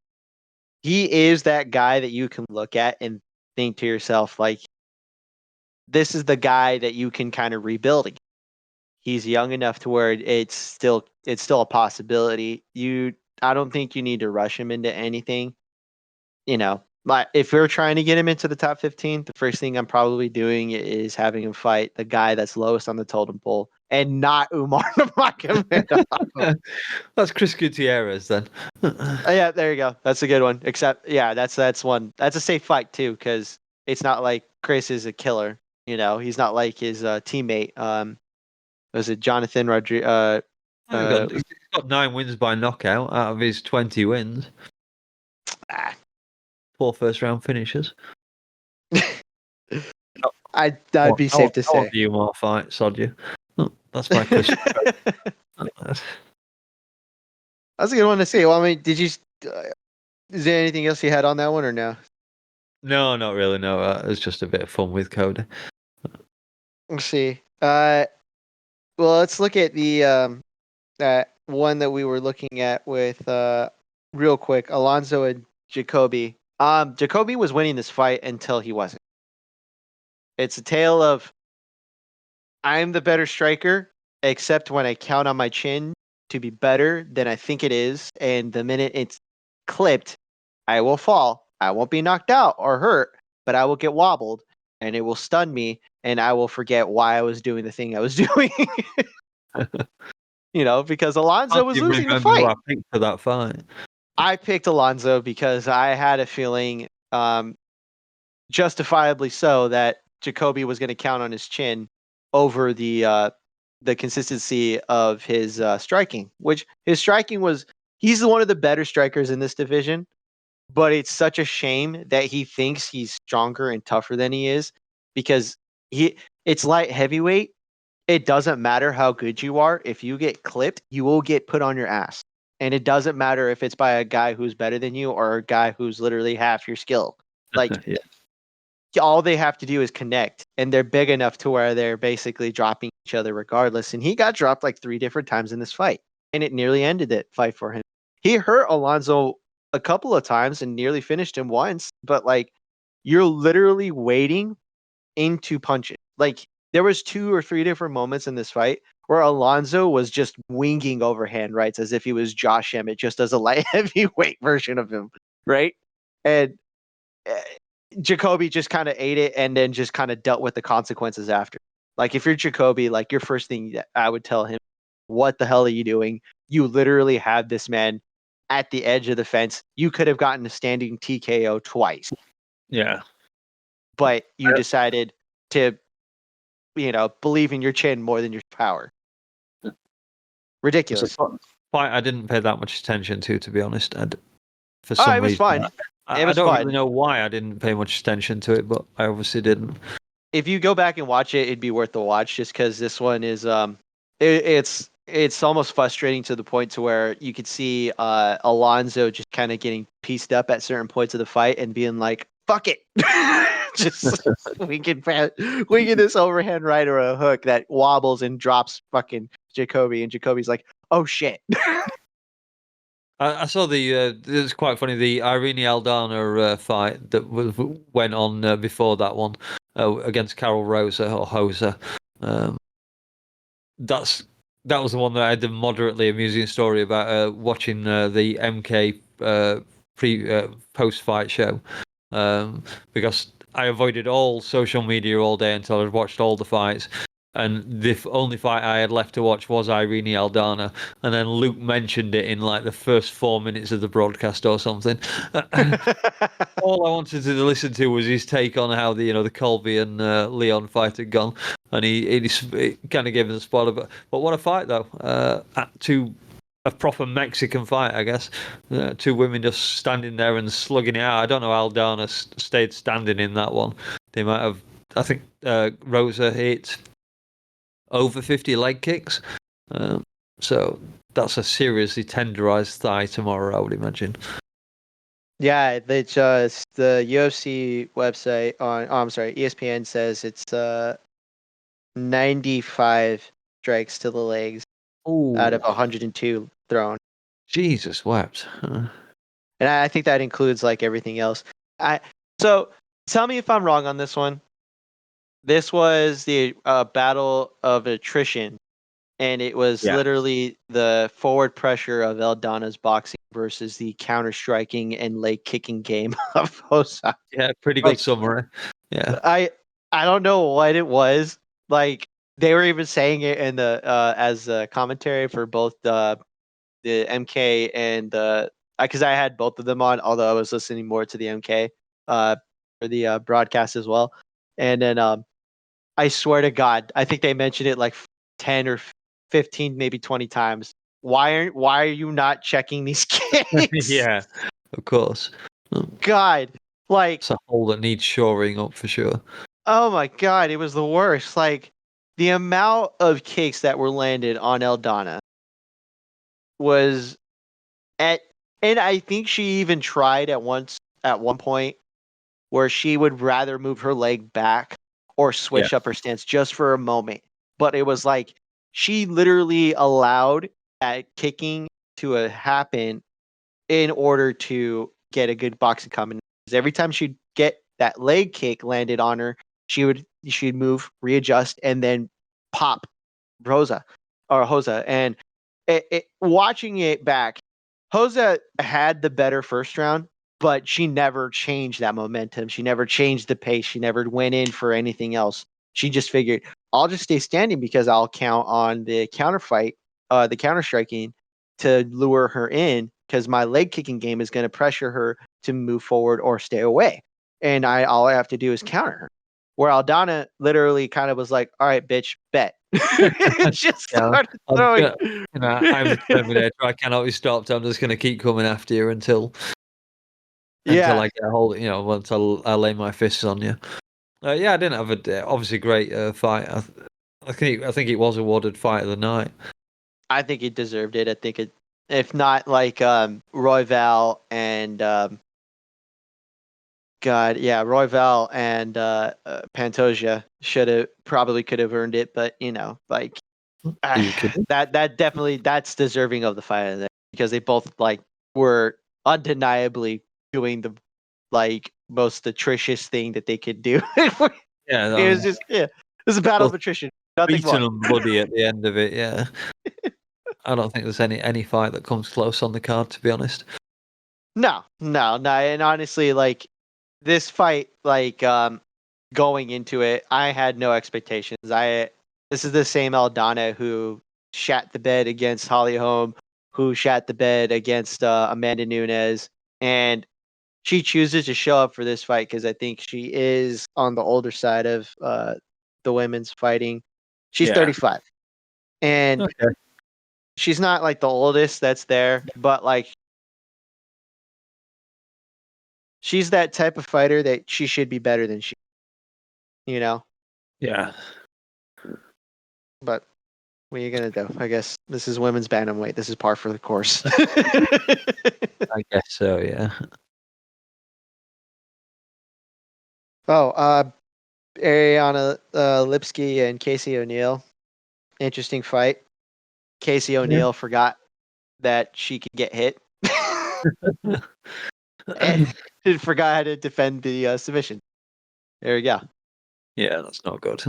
he is that guy that you can look at and think to yourself, like, this is the guy that you can kind of rebuild again. He's young enough to where it's still a possibility. I don't think you need to rush him into anything. Like if we're trying to get him into the top 15, the first thing I'm probably doing is having him fight the guy that's lowest on the totem pole and not Umar Nurmagomedov. That's Chris Gutierrez then. Yeah, there you go. That's a good one. Except, yeah, that's one. That's a safe fight too, because it's not like Chris is a killer. He's not like his teammate. Was it Jonathan Rodriguez? He's got 9 wins by knockout out of his 20 wins. 4 first-round finishes. I'd be safe to say. You more fight, sod you. That's my question. That's a good one to see. Well, I mean, did you? Is there anything else you had on that one or no? No, not really. No, it was just a bit of fun with Cody. Let's see. Well, let's look at the one that we were looking at with real quick. Alonzo and Jacoby. Jacoby was winning this fight until he wasn't. It's a tale of I'm the better striker, except when I count on my chin to be better than I think it is, and the minute it's clipped, I will fall. I won't be knocked out or hurt, but I will get wobbled, and it will stun me, and I will forget why I was doing the thing I was doing. Because Alonzo was losing the fight. I picked for that fight. I picked Alonzo because I had a feeling, justifiably so, that Jacoby was going to count on his chin over the consistency of his striking, which his striking he's one of the better strikers in this division, but it's such a shame that he thinks he's stronger and tougher than he is, because it's light heavyweight. It doesn't matter how good you are. If you get clipped, you will get put on your ass. And it doesn't matter if it's by a guy who's better than you or a guy who's literally half your skill. Like, yeah. All they have to do is connect, and they're big enough to where they're basically dropping each other regardless. And he got dropped like 3 different times in this fight, and it nearly ended that fight for him. He hurt Alonzo a couple of times and nearly finished him once, but like, you're literally waiting into punches. Like, there was 2 or 3 different moments in this fight where Alonzo was just winging overhand rights as if he was Josh Emmett, just as a light heavyweight version of him, right? And Jacoby just kind of ate it and then just kind of dealt with the consequences after. Like, if you're Jacoby, like, your first thing that I would tell him, what the hell are you doing? You literally had this man at the edge of the fence. You could have gotten a standing TKO twice. Yeah. But you decided to, believe in your chin more than your power. Ridiculous. Fight I didn't pay that much attention to be honest. For Oh, some it was reason, fun. I don't really know why I didn't pay much attention to it, but I obviously didn't. If you go back and watch it, it'd be worth the watch, just because this one is it's almost frustrating to the point to where you could see Alonzo just kind of getting pieced up at certain points of the fight and being like, "Fuck it, just we can this overhand right or a hook that wobbles and drops fucking Jacoby," and Jacoby's like, "Oh shit." I saw it's quite funny, the Irene Aldana fight that went on before that one against Carol Rosa or Hosa. That was the one that I had a moderately amusing story about watching the MK post fight show, because I avoided all social media all day until I'd watched all the fights. And the only fight I had left to watch was Irene Aldana. And then Luke mentioned it in like the first 4 minutes of the broadcast or something. All I wanted to listen to was his take on how the Colby and Leon fight had gone, and he kind of gave us a spoiler. But what a fight though! A proper Mexican fight, I guess. Two women just standing there and slugging it out. I don't know how Aldana stayed standing in that one. They might have. I think Rosa hit over 50 leg kicks. So that's a seriously tenderized thigh tomorrow, I would imagine. Yeah, they just the UFC website on I'm sorry, ESPN says it's 95 strikes to the legs out of Oh, 102 thrown. Jesus wept. And I think that includes like everything else. So tell me if I'm wrong on this one. This was the battle of attrition, and it was Yeah. literally the forward pressure of Aldana's boxing versus the counter striking and leg kicking game of Hosa. Yeah, pretty good Like summary. Yeah. I don't know what it was. Like they were even saying it in the as a commentary for both the MK and the because I had both of them on, although I was listening more to the MK for the broadcast as well. And then I swear to God, I think they mentioned it like 10 or 15, maybe 20 times. Why are you not checking these kicks? Yeah, of course. God, like It's a hole that needs shoring up for sure. oh my God, it was the worst. Like the amount of kicks that were landed on Eldana was at, and I think she even tried at one point where she would rather move her leg back or Yeah. switch up her stance just for a moment. But it was like she literally allowed that kicking to happen in order to get a good boxing combination. Every time she'd get that leg kick landed on her, she'd move, readjust, and then pop Hosa. And watching it back, Hosa had the better first round, but she never changed that momentum. She never changed the pace. She never went in for anything else. She just figured, I'll just stay standing because I'll count on the counter fight, the counter striking to lure her in because my leg kicking game is going to pressure her to move forward or stay away. And all I have to do is counter her. Where Aldana literally kind of was like, all right, bitch, bet. Just Yeah. started throwing. I'm the Terminator. I cannot be stopped. I'm just going to keep coming after you until Yeah. I get a hold. Once I lay my fists on you. Yeah, I didn't have obviously great fight. I think it was awarded fight of the night. I think it deserved it. I think it, if not like Royval and God, yeah, Royval and Pantoja could have earned it, but like Are you kidding? that definitely that's deserving of the fight of the day because they both like were undeniably doing the like most atrocious thing that they could do. Yeah, It I was mean, just it was a battle of both attrition, nothing beaten more. and bloody at the end of it. Yeah, I don't think there's any fight that comes close on the card, to be honest. No, and honestly, like this fight, like going into it, I had no expectations. This is the same Aldana who shat the bed against Holly Holm, who shat the bed against Amanda Nunes, and she chooses to show up for this fight because I think she is on the older side of the women's fighting. She's Yeah. 35, and Okay. she's not like the oldest that's there, but like she's that type of fighter that she should be better than she, you know. Yeah. But what are you gonna do? I guess this is women's bantamweight. This is par for the course. I guess so. Yeah. Oh, Ariana Lipsky and Casey O'Neill. Interesting fight. Casey Yeah. O'Neill forgot that she could get hit. And forgot how to defend the submission. There we go. Yeah, that's not good.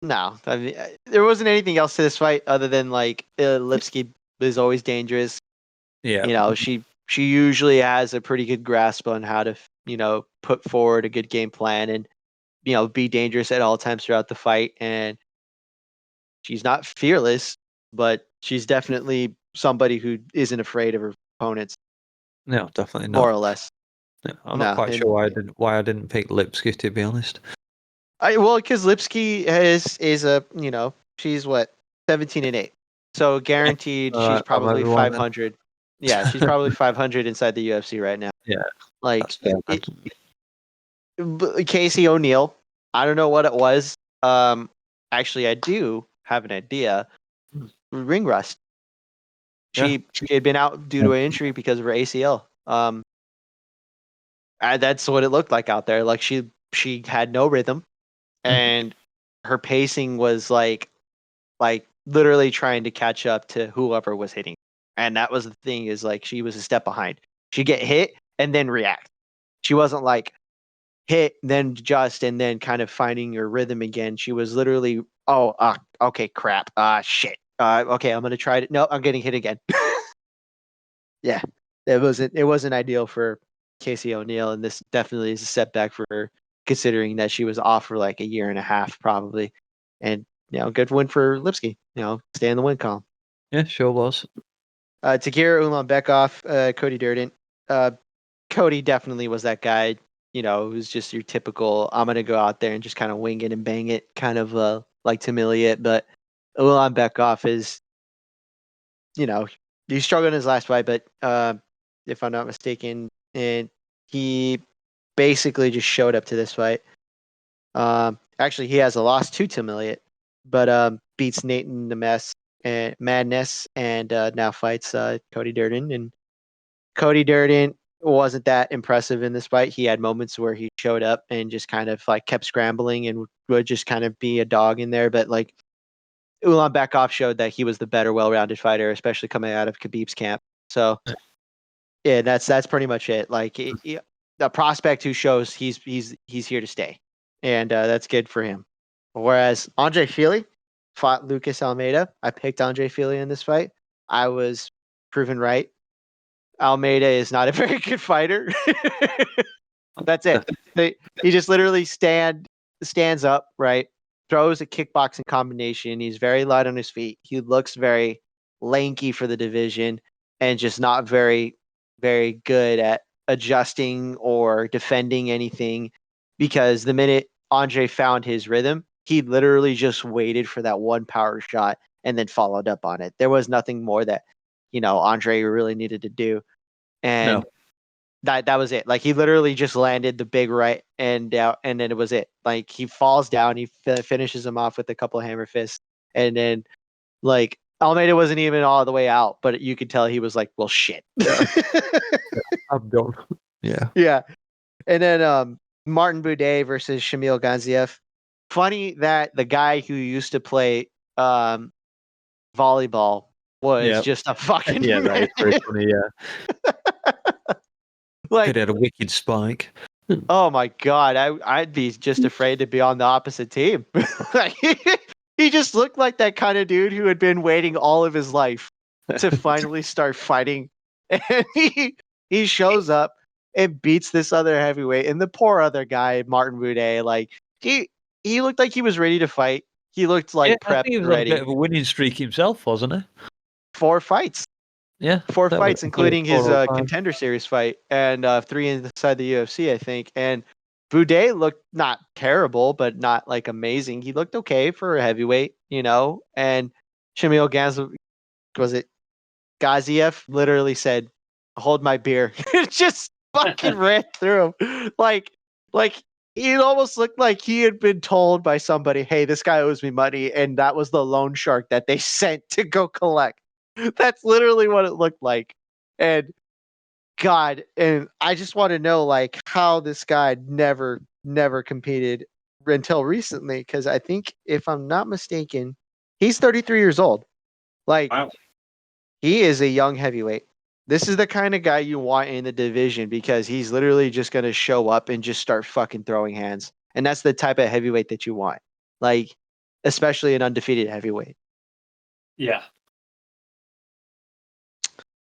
No, I mean, there wasn't anything else to this fight other than like Lipsky is always dangerous. Yeah. She usually has a pretty good grasp on how to put forward a good game plan, and be dangerous at all times throughout the fight. And she's not fearless, but she's definitely somebody who isn't afraid of her opponents, No, definitely more or not. less. No, I'm not No, quite and sure why I didn't pick Lipsky, to be honest. because Lipsky is a she's what 17-8, so guaranteed All she's right, I'm probably everyone then. 500. Yeah, she's probably 500 inside the UFC right now. Yeah, Like that's fair. Casey O'Neill, I don't know what it was. Actually, I do have an idea. Ring rust. Yeah, She had been out due to an injury because of her ACL. That's what it looked like out there. Like she had no rhythm, and her pacing was like literally trying to catch up to whoever was hitting. And that was the thing, is like she was a step behind. She'd get hit and then react. She wasn't like hit, then adjust, and then kind of finding your rhythm again. She was literally, okay, crap. Shit. Okay, I'm gonna try it. No, I'm getting hit again. Yeah. It wasn't ideal for Casey O'Neill, and this definitely is a setback for her, considering that she was off for like a year and a half probably. And good win for Lipsky. Stay in the win column. yeah, sure was. Takira Ulanbekov, Cody Durden. Cody definitely was that guy, who's just your typical, I'm going to go out there and just kind of wing it and bang it, kind of like to humiliate. But Ulanbekov is, he struggled in his last fight, but if I'm not mistaken, and he basically just showed up to this fight. Actually, he has a loss to Timilia, but beats Nathan and Madness, and now fights Cody Durden. And Cody Durden wasn't that impressive in this fight. He had moments where he showed up and just kind of like kept scrambling and would just kind of be a dog in there. But like Ulanbekov showed that he was the better, well-rounded fighter, especially coming out of Khabib's camp. So yeah, that's pretty much it. Like the prospect who shows he's here to stay, and that's good for him. Whereas Andre Fili fought Lucas Almeida. I picked Andre Fili in this fight. I was proven right. Almeida is not a very good fighter. That's it. He just literally stands up, right? Throws a kickboxing combination. He's very light on his feet. He looks very lanky for the division, and just not very, very good at adjusting or defending anything. Because the minute Andre found his rhythm, he literally just waited for that one power shot and then followed up on it. There was nothing more that Andre really needed to do. And that was it. Like he literally just landed the big right and out, and then it was it. Like he falls down, he finishes him off with a couple of hammer fists, and then like Almeida wasn't even all the way out, but you could tell he was like, "Well, shit." I'm done. Yeah. Yeah, and then Martin Boudet versus Shamil Gaziev. Funny that the guy who used to play volleyball was just a fucking Yeah, that is very funny. Yeah, like could have had a wicked spike. oh my god, I'd be just afraid to be on the opposite team. Like, he just looked like that kind of dude who had been waiting all of his life to finally start fighting, and he shows up and beats this other heavyweight, and the poor other guy, Martin Boudet, like he looked like he was ready to fight. He looked Yeah, like I prepped think he and was on a bit ready. of a winning streak himself, wasn't he? 4 fights. Yeah, Four that was fights, including his 405. contender series fight, and 3 inside the UFC, I think. And Boudet looked not terrible, but not like amazing. He looked okay for a heavyweight, And Shamil was it Gaziev literally said, "Hold my beer." Just fucking ran through him, like it almost looked like he had been told by somebody, "Hey, this guy owes me money," and that was the loan shark that they sent to go collect. That's literally what it looked like. And God, and I just want to know like how this guy never competed until recently, because I think if I'm not mistaken, he's 33 years old. Like Wow. he is a young heavyweight. This is the kind of guy you want in the division, because he's literally just going to show up and just start fucking throwing hands. And that's the type of heavyweight that you want. Like especially an undefeated heavyweight. Yeah.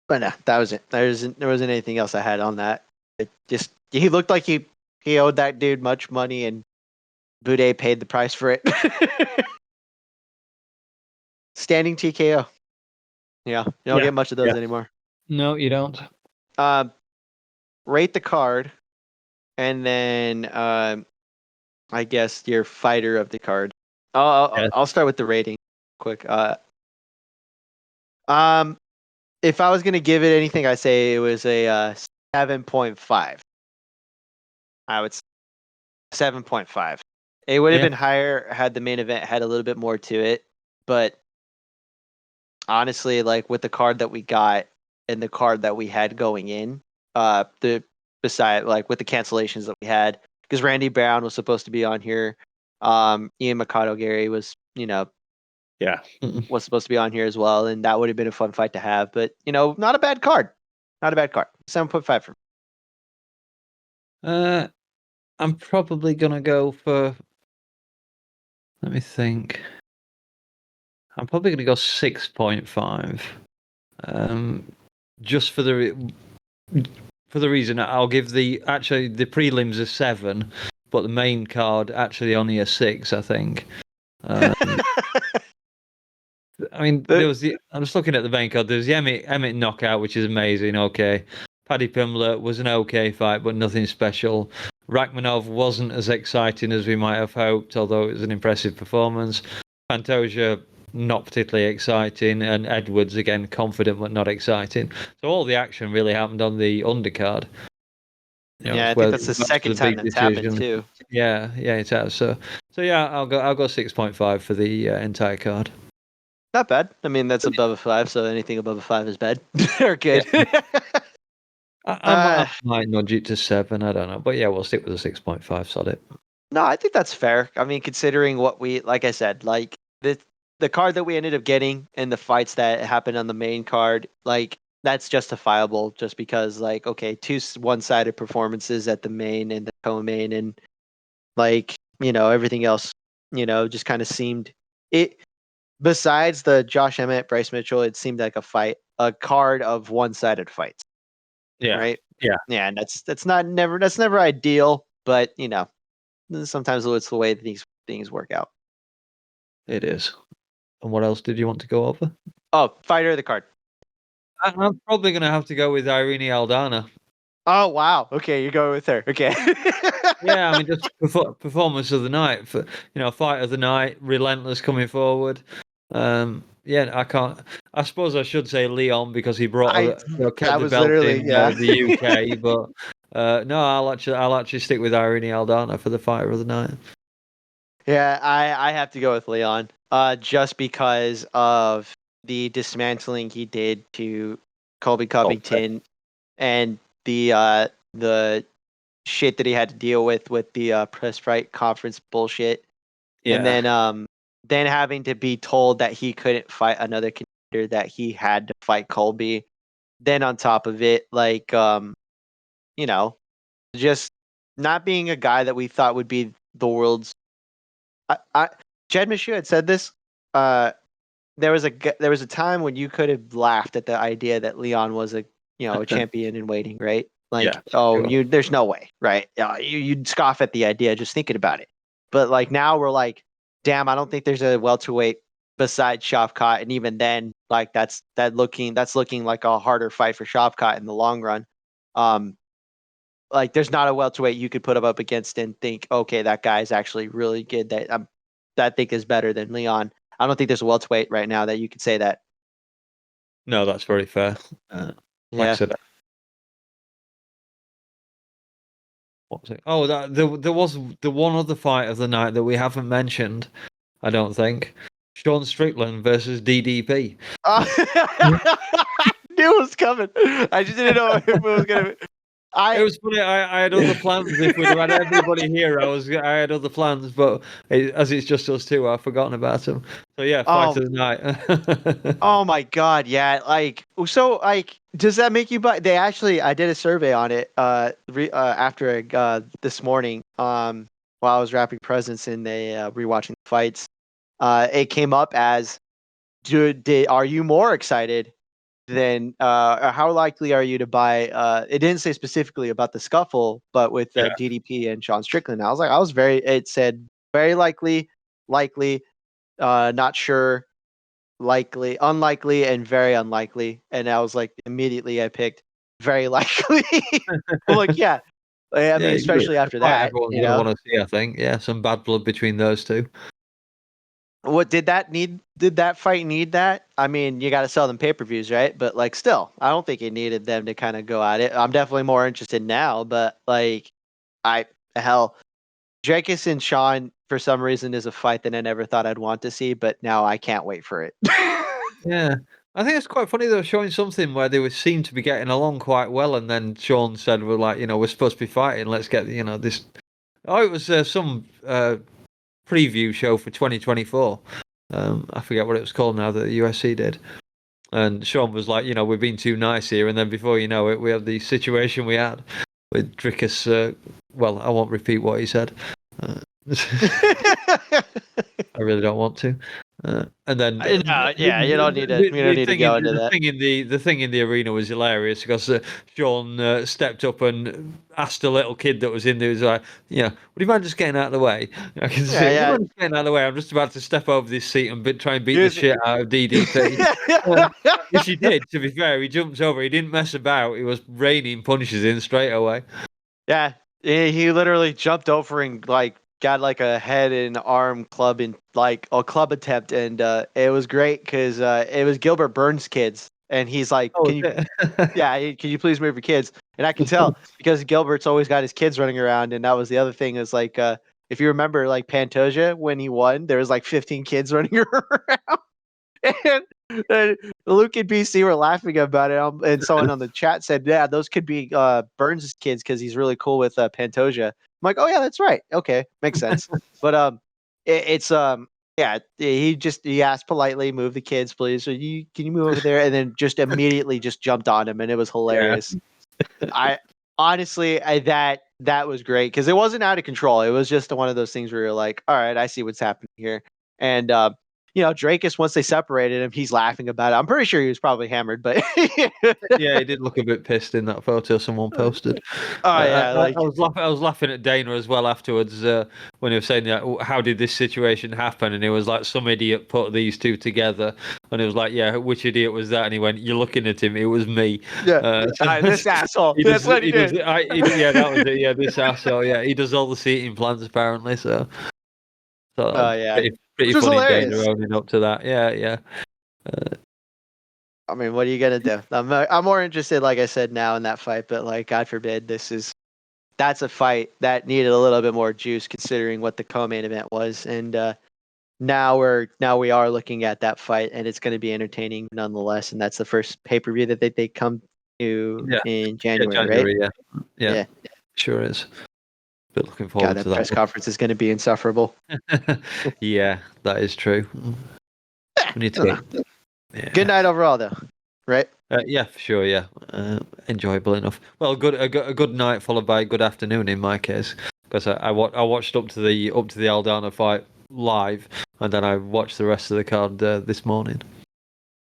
But no, that was it. There wasn't anything else I had on that. It just he looked like he owed that dude much money, and Boudet paid the price for it. Standing TKO. Yeah, you don't get much of those anymore. No, you don't. Rate the card, and then I guess your fighter of the card. I'll start with the rating quick. If I was gonna give it anything, I'd say it was a 7.5. I would say 7.5. It would have been higher had the main event had a little bit more to it, but honestly, like with the card that we got and the card that we had going in, beside like with the cancellations that we had, because Randy Brown was supposed to be on here, Ian Mikado Gary was, was supposed to be on here as well, and that would have been a fun fight to have. But not a bad card, 7.5 for me. I'm probably gonna go for. Let me think. I'm probably gonna go 6.5. Just for the reason I'll give the prelims a 7, but the main card actually only a 6. I think. I mean, I'm just looking at the main card. There's the Emmett knockout, which is amazing. Okay, Paddy Pimblett was an okay fight, but nothing special. Rachmanov wasn't as exciting as we might have hoped, although it was an impressive performance. Pantoja, not particularly exciting, and Edwards again confident but not exciting. So all the action really happened on the undercard. I think that's the second time that's happened too. Yeah, it has. So yeah, I'll go 6.5 for the entire card. Not bad. I mean, that's above a 5, so anything above a 5 is bad or good. Yeah. I might nudge it to 7. I don't know, but yeah, we'll stick with a 6.5. Solid. No, I think that's fair. I mean, considering what like I said, like the card that we ended up getting and the fights that happened on the main card, like that's justifiable. Just because, like, okay, 2 one-sided performances at the main and the co-main, and like everything else, just kind of seemed it. Besides the Josh Emmett, Bryce Mitchell, it seemed like a card of one-sided fights. Yeah. Right. Yeah. Yeah, and that's never ideal, but sometimes it's the way these things work out. It is. And what else did you want to go over? Oh, fighter of the card. I'm probably going to have to go with Irene Aldana. Oh wow. Okay, you're going with her. Okay. Yeah, I mean, just performance of the night. Fight of the night, relentless coming forward. Yeah, I can't. I suppose I should say Leon because he brought kept the belt in the UK. But no, I'll actually stick with Irene Aldana for the fighter of the night. Yeah, I have to go with Leon. Just because of the dismantling he did to Colby Covington and the shit that he had to deal with the press fight conference bullshit. Yeah. And then having to be told that he couldn't fight another contender, that he had to fight Colby. Then on top of it, like just not being a guy that we thought would be the world's. Jed Meshew had said this. There was a time when you could have laughed at the idea that Leon was a champion in waiting, right? Like, there's no way, right? You'd scoff at the idea just thinking about it. But like now we're like, damn, I don't think there's a welterweight besides Shavkat, and even then, like that's looking like a harder fight for Shavkat in the long run. Like there's not a welterweight you could put him up against and think, okay, that guy's actually really good. That I think is better than Leon. I don't think there's a welterweight right now that you could say that. No, that's very fair. Like I said, what was it? Oh, there was the one other fight of the night that we haven't mentioned. I don't think. Sean Strickland versus DDP. I knew it was coming. I just didn't know if it was gonna. It was funny. I had other plans. If we'd had everybody here, I had other plans. But as it's just us two, I've forgotten about them. So yeah, fight of the night. Oh my god, yeah. Like, so, like, does that make you buy? I did a survey on it. After this morning, while I was wrapping presents and rewatching the fights, it came up as, are you more excited than how likely are you to buy? It didn't say specifically about the scuffle, but with DDP and Sean Strickland, it said very likely, not sure, likely, unlikely, and very unlikely. And I was like, immediately I picked very likely. I'm like, yeah. I mean, especially after that, everyone's you gonna know. want to see. I think, yeah, some bad blood between those two. What did that need? Did that fight need that? I mean, you got to sell them pay-per-views, right? But like, still, I don't think it needed them to kind of go at it. I'm definitely more interested now, but like, hell, Drakus and Sean for some reason is a fight that I never thought I'd want to see, but now I can't wait for it. Yeah. I think it's quite funny they were showing something where they were seemed to be getting along quite well, and then Sean said, "We're like, we're supposed to be fighting. Let's get, this." Oh, it was some preview show for 2024. I forget what it was called now that the UFC did. And Sean was like, we've been too nice here, and then before you know it, we have the situation we had with Drickus. Well, I won't repeat what he said. I really don't want to. And then yeah, you don't need to. You don't need to go into that. The thing in the arena was hilarious because Sean stepped up and asked a little kid that was in there, was like, would you mind just getting out of the way? I can see, would you mind just getting out of the way? I'm just about to step over this seat and try and beat the shit out of DDP. Which he did. To be fair, he jumped over. He didn't mess about. He was raining punches in straight away. Yeah, he literally jumped over and like got like a head and arm club in like a club attempt, and it was great because it was Gilbert Burns' kids, and he's like, "Can you please move your kids?" And I can tell because Gilbert's always got his kids running around, and that was the other thing is like, if you remember, like Pantoja when he won, there was like 15 kids running around. And Luke and BC were laughing about it, and someone on the chat said, "Yeah, those could be Burns' kids because he's really cool with Pantoja." I'm like, "Oh yeah, that's right. Okay, makes sense." But yeah, he asked politely, "Move the kids, please. Can you move over there?" And then just immediately just jumped on him, and it was hilarious. Yeah. I honestly, that was great because it wasn't out of control. It was just one of those things where you're like, "All right, I see what's happening here," and Drakus, once they separated him, he's laughing about it. I'm pretty sure he was probably hammered, but yeah, he did look a bit pissed in that photo someone posted. Oh yeah, I was laughing at Dana as well afterwards when he was saying that, how did this situation happen? And it was like some idiot put these two together, and it was like, yeah, which idiot was that? And he went, "You're looking at him. It was me." Yeah, this asshole. That's what he did. Yeah, that was it. Yeah, this asshole. Yeah, he does all the seating plans apparently. So yeah. Pretty funny Dana owning up to that. Yeah. I mean, what are you gonna do? I'm more interested, like I said, now in that fight. But like, God forbid, that's a fight that needed a little bit more juice, considering what the co-main event was. And now we are looking at that fight, and it's going to be entertaining nonetheless. And that's the first pay-per-view that they come to in January, right? Yeah, sure is. But looking forward to that. Press conference is going to be insufferable. Yeah, that is true. We need to. Yeah. Good night overall, though. Right? Yeah, for sure. Yeah, enjoyable enough. Well, a good night followed by a good afternoon in my case, because I watched up to the Aldana fight live, and then I watched the rest of the card this morning.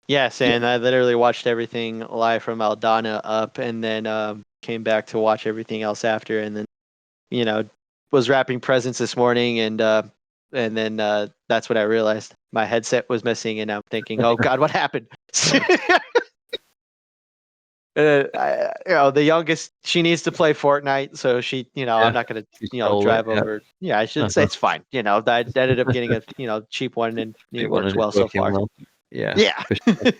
Yes, and I literally watched everything live from Aldana up, and then came back to watch everything else after, and then was wrapping presents this morning, and then that's when I realized my headset was missing, and I'm thinking, oh God, what happened? The youngest, she needs to play Fortnite, so she, I'm not gonna, drive over. Yeah, I should say it's fine. I ended up getting a, cheap one, and it works well so far. Well. Yeah. Sure.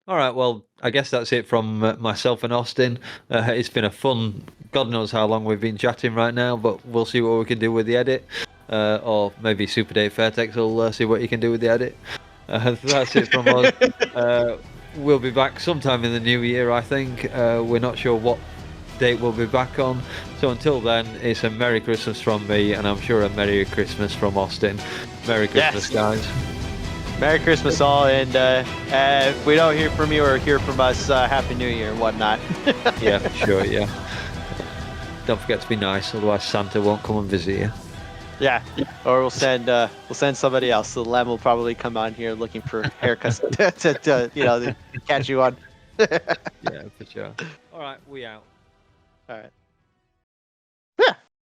All right, well, I guess that's it from myself and Austin. It's been a fun, God knows how long we've been chatting right now, but we'll see what we can do with the edit. Or maybe Super Dave Fairtex will see what he can do with the edit. That's it from us. We'll be back sometime in the new year, I think. We're not sure what date we'll be back on. So until then, it's a Merry Christmas from me, and I'm sure a Merry Christmas from Austin. Merry Christmas, guys. Merry Christmas all, and if we don't hear from you or hear from us, Happy New Year and whatnot. Yeah, for sure, yeah. Don't forget to be nice, otherwise Santa won't come and visit you. Yeah, or we'll send somebody else. So Lem will probably come on here looking for haircuts to catch you on. Yeah, for sure. All right, we out. All right.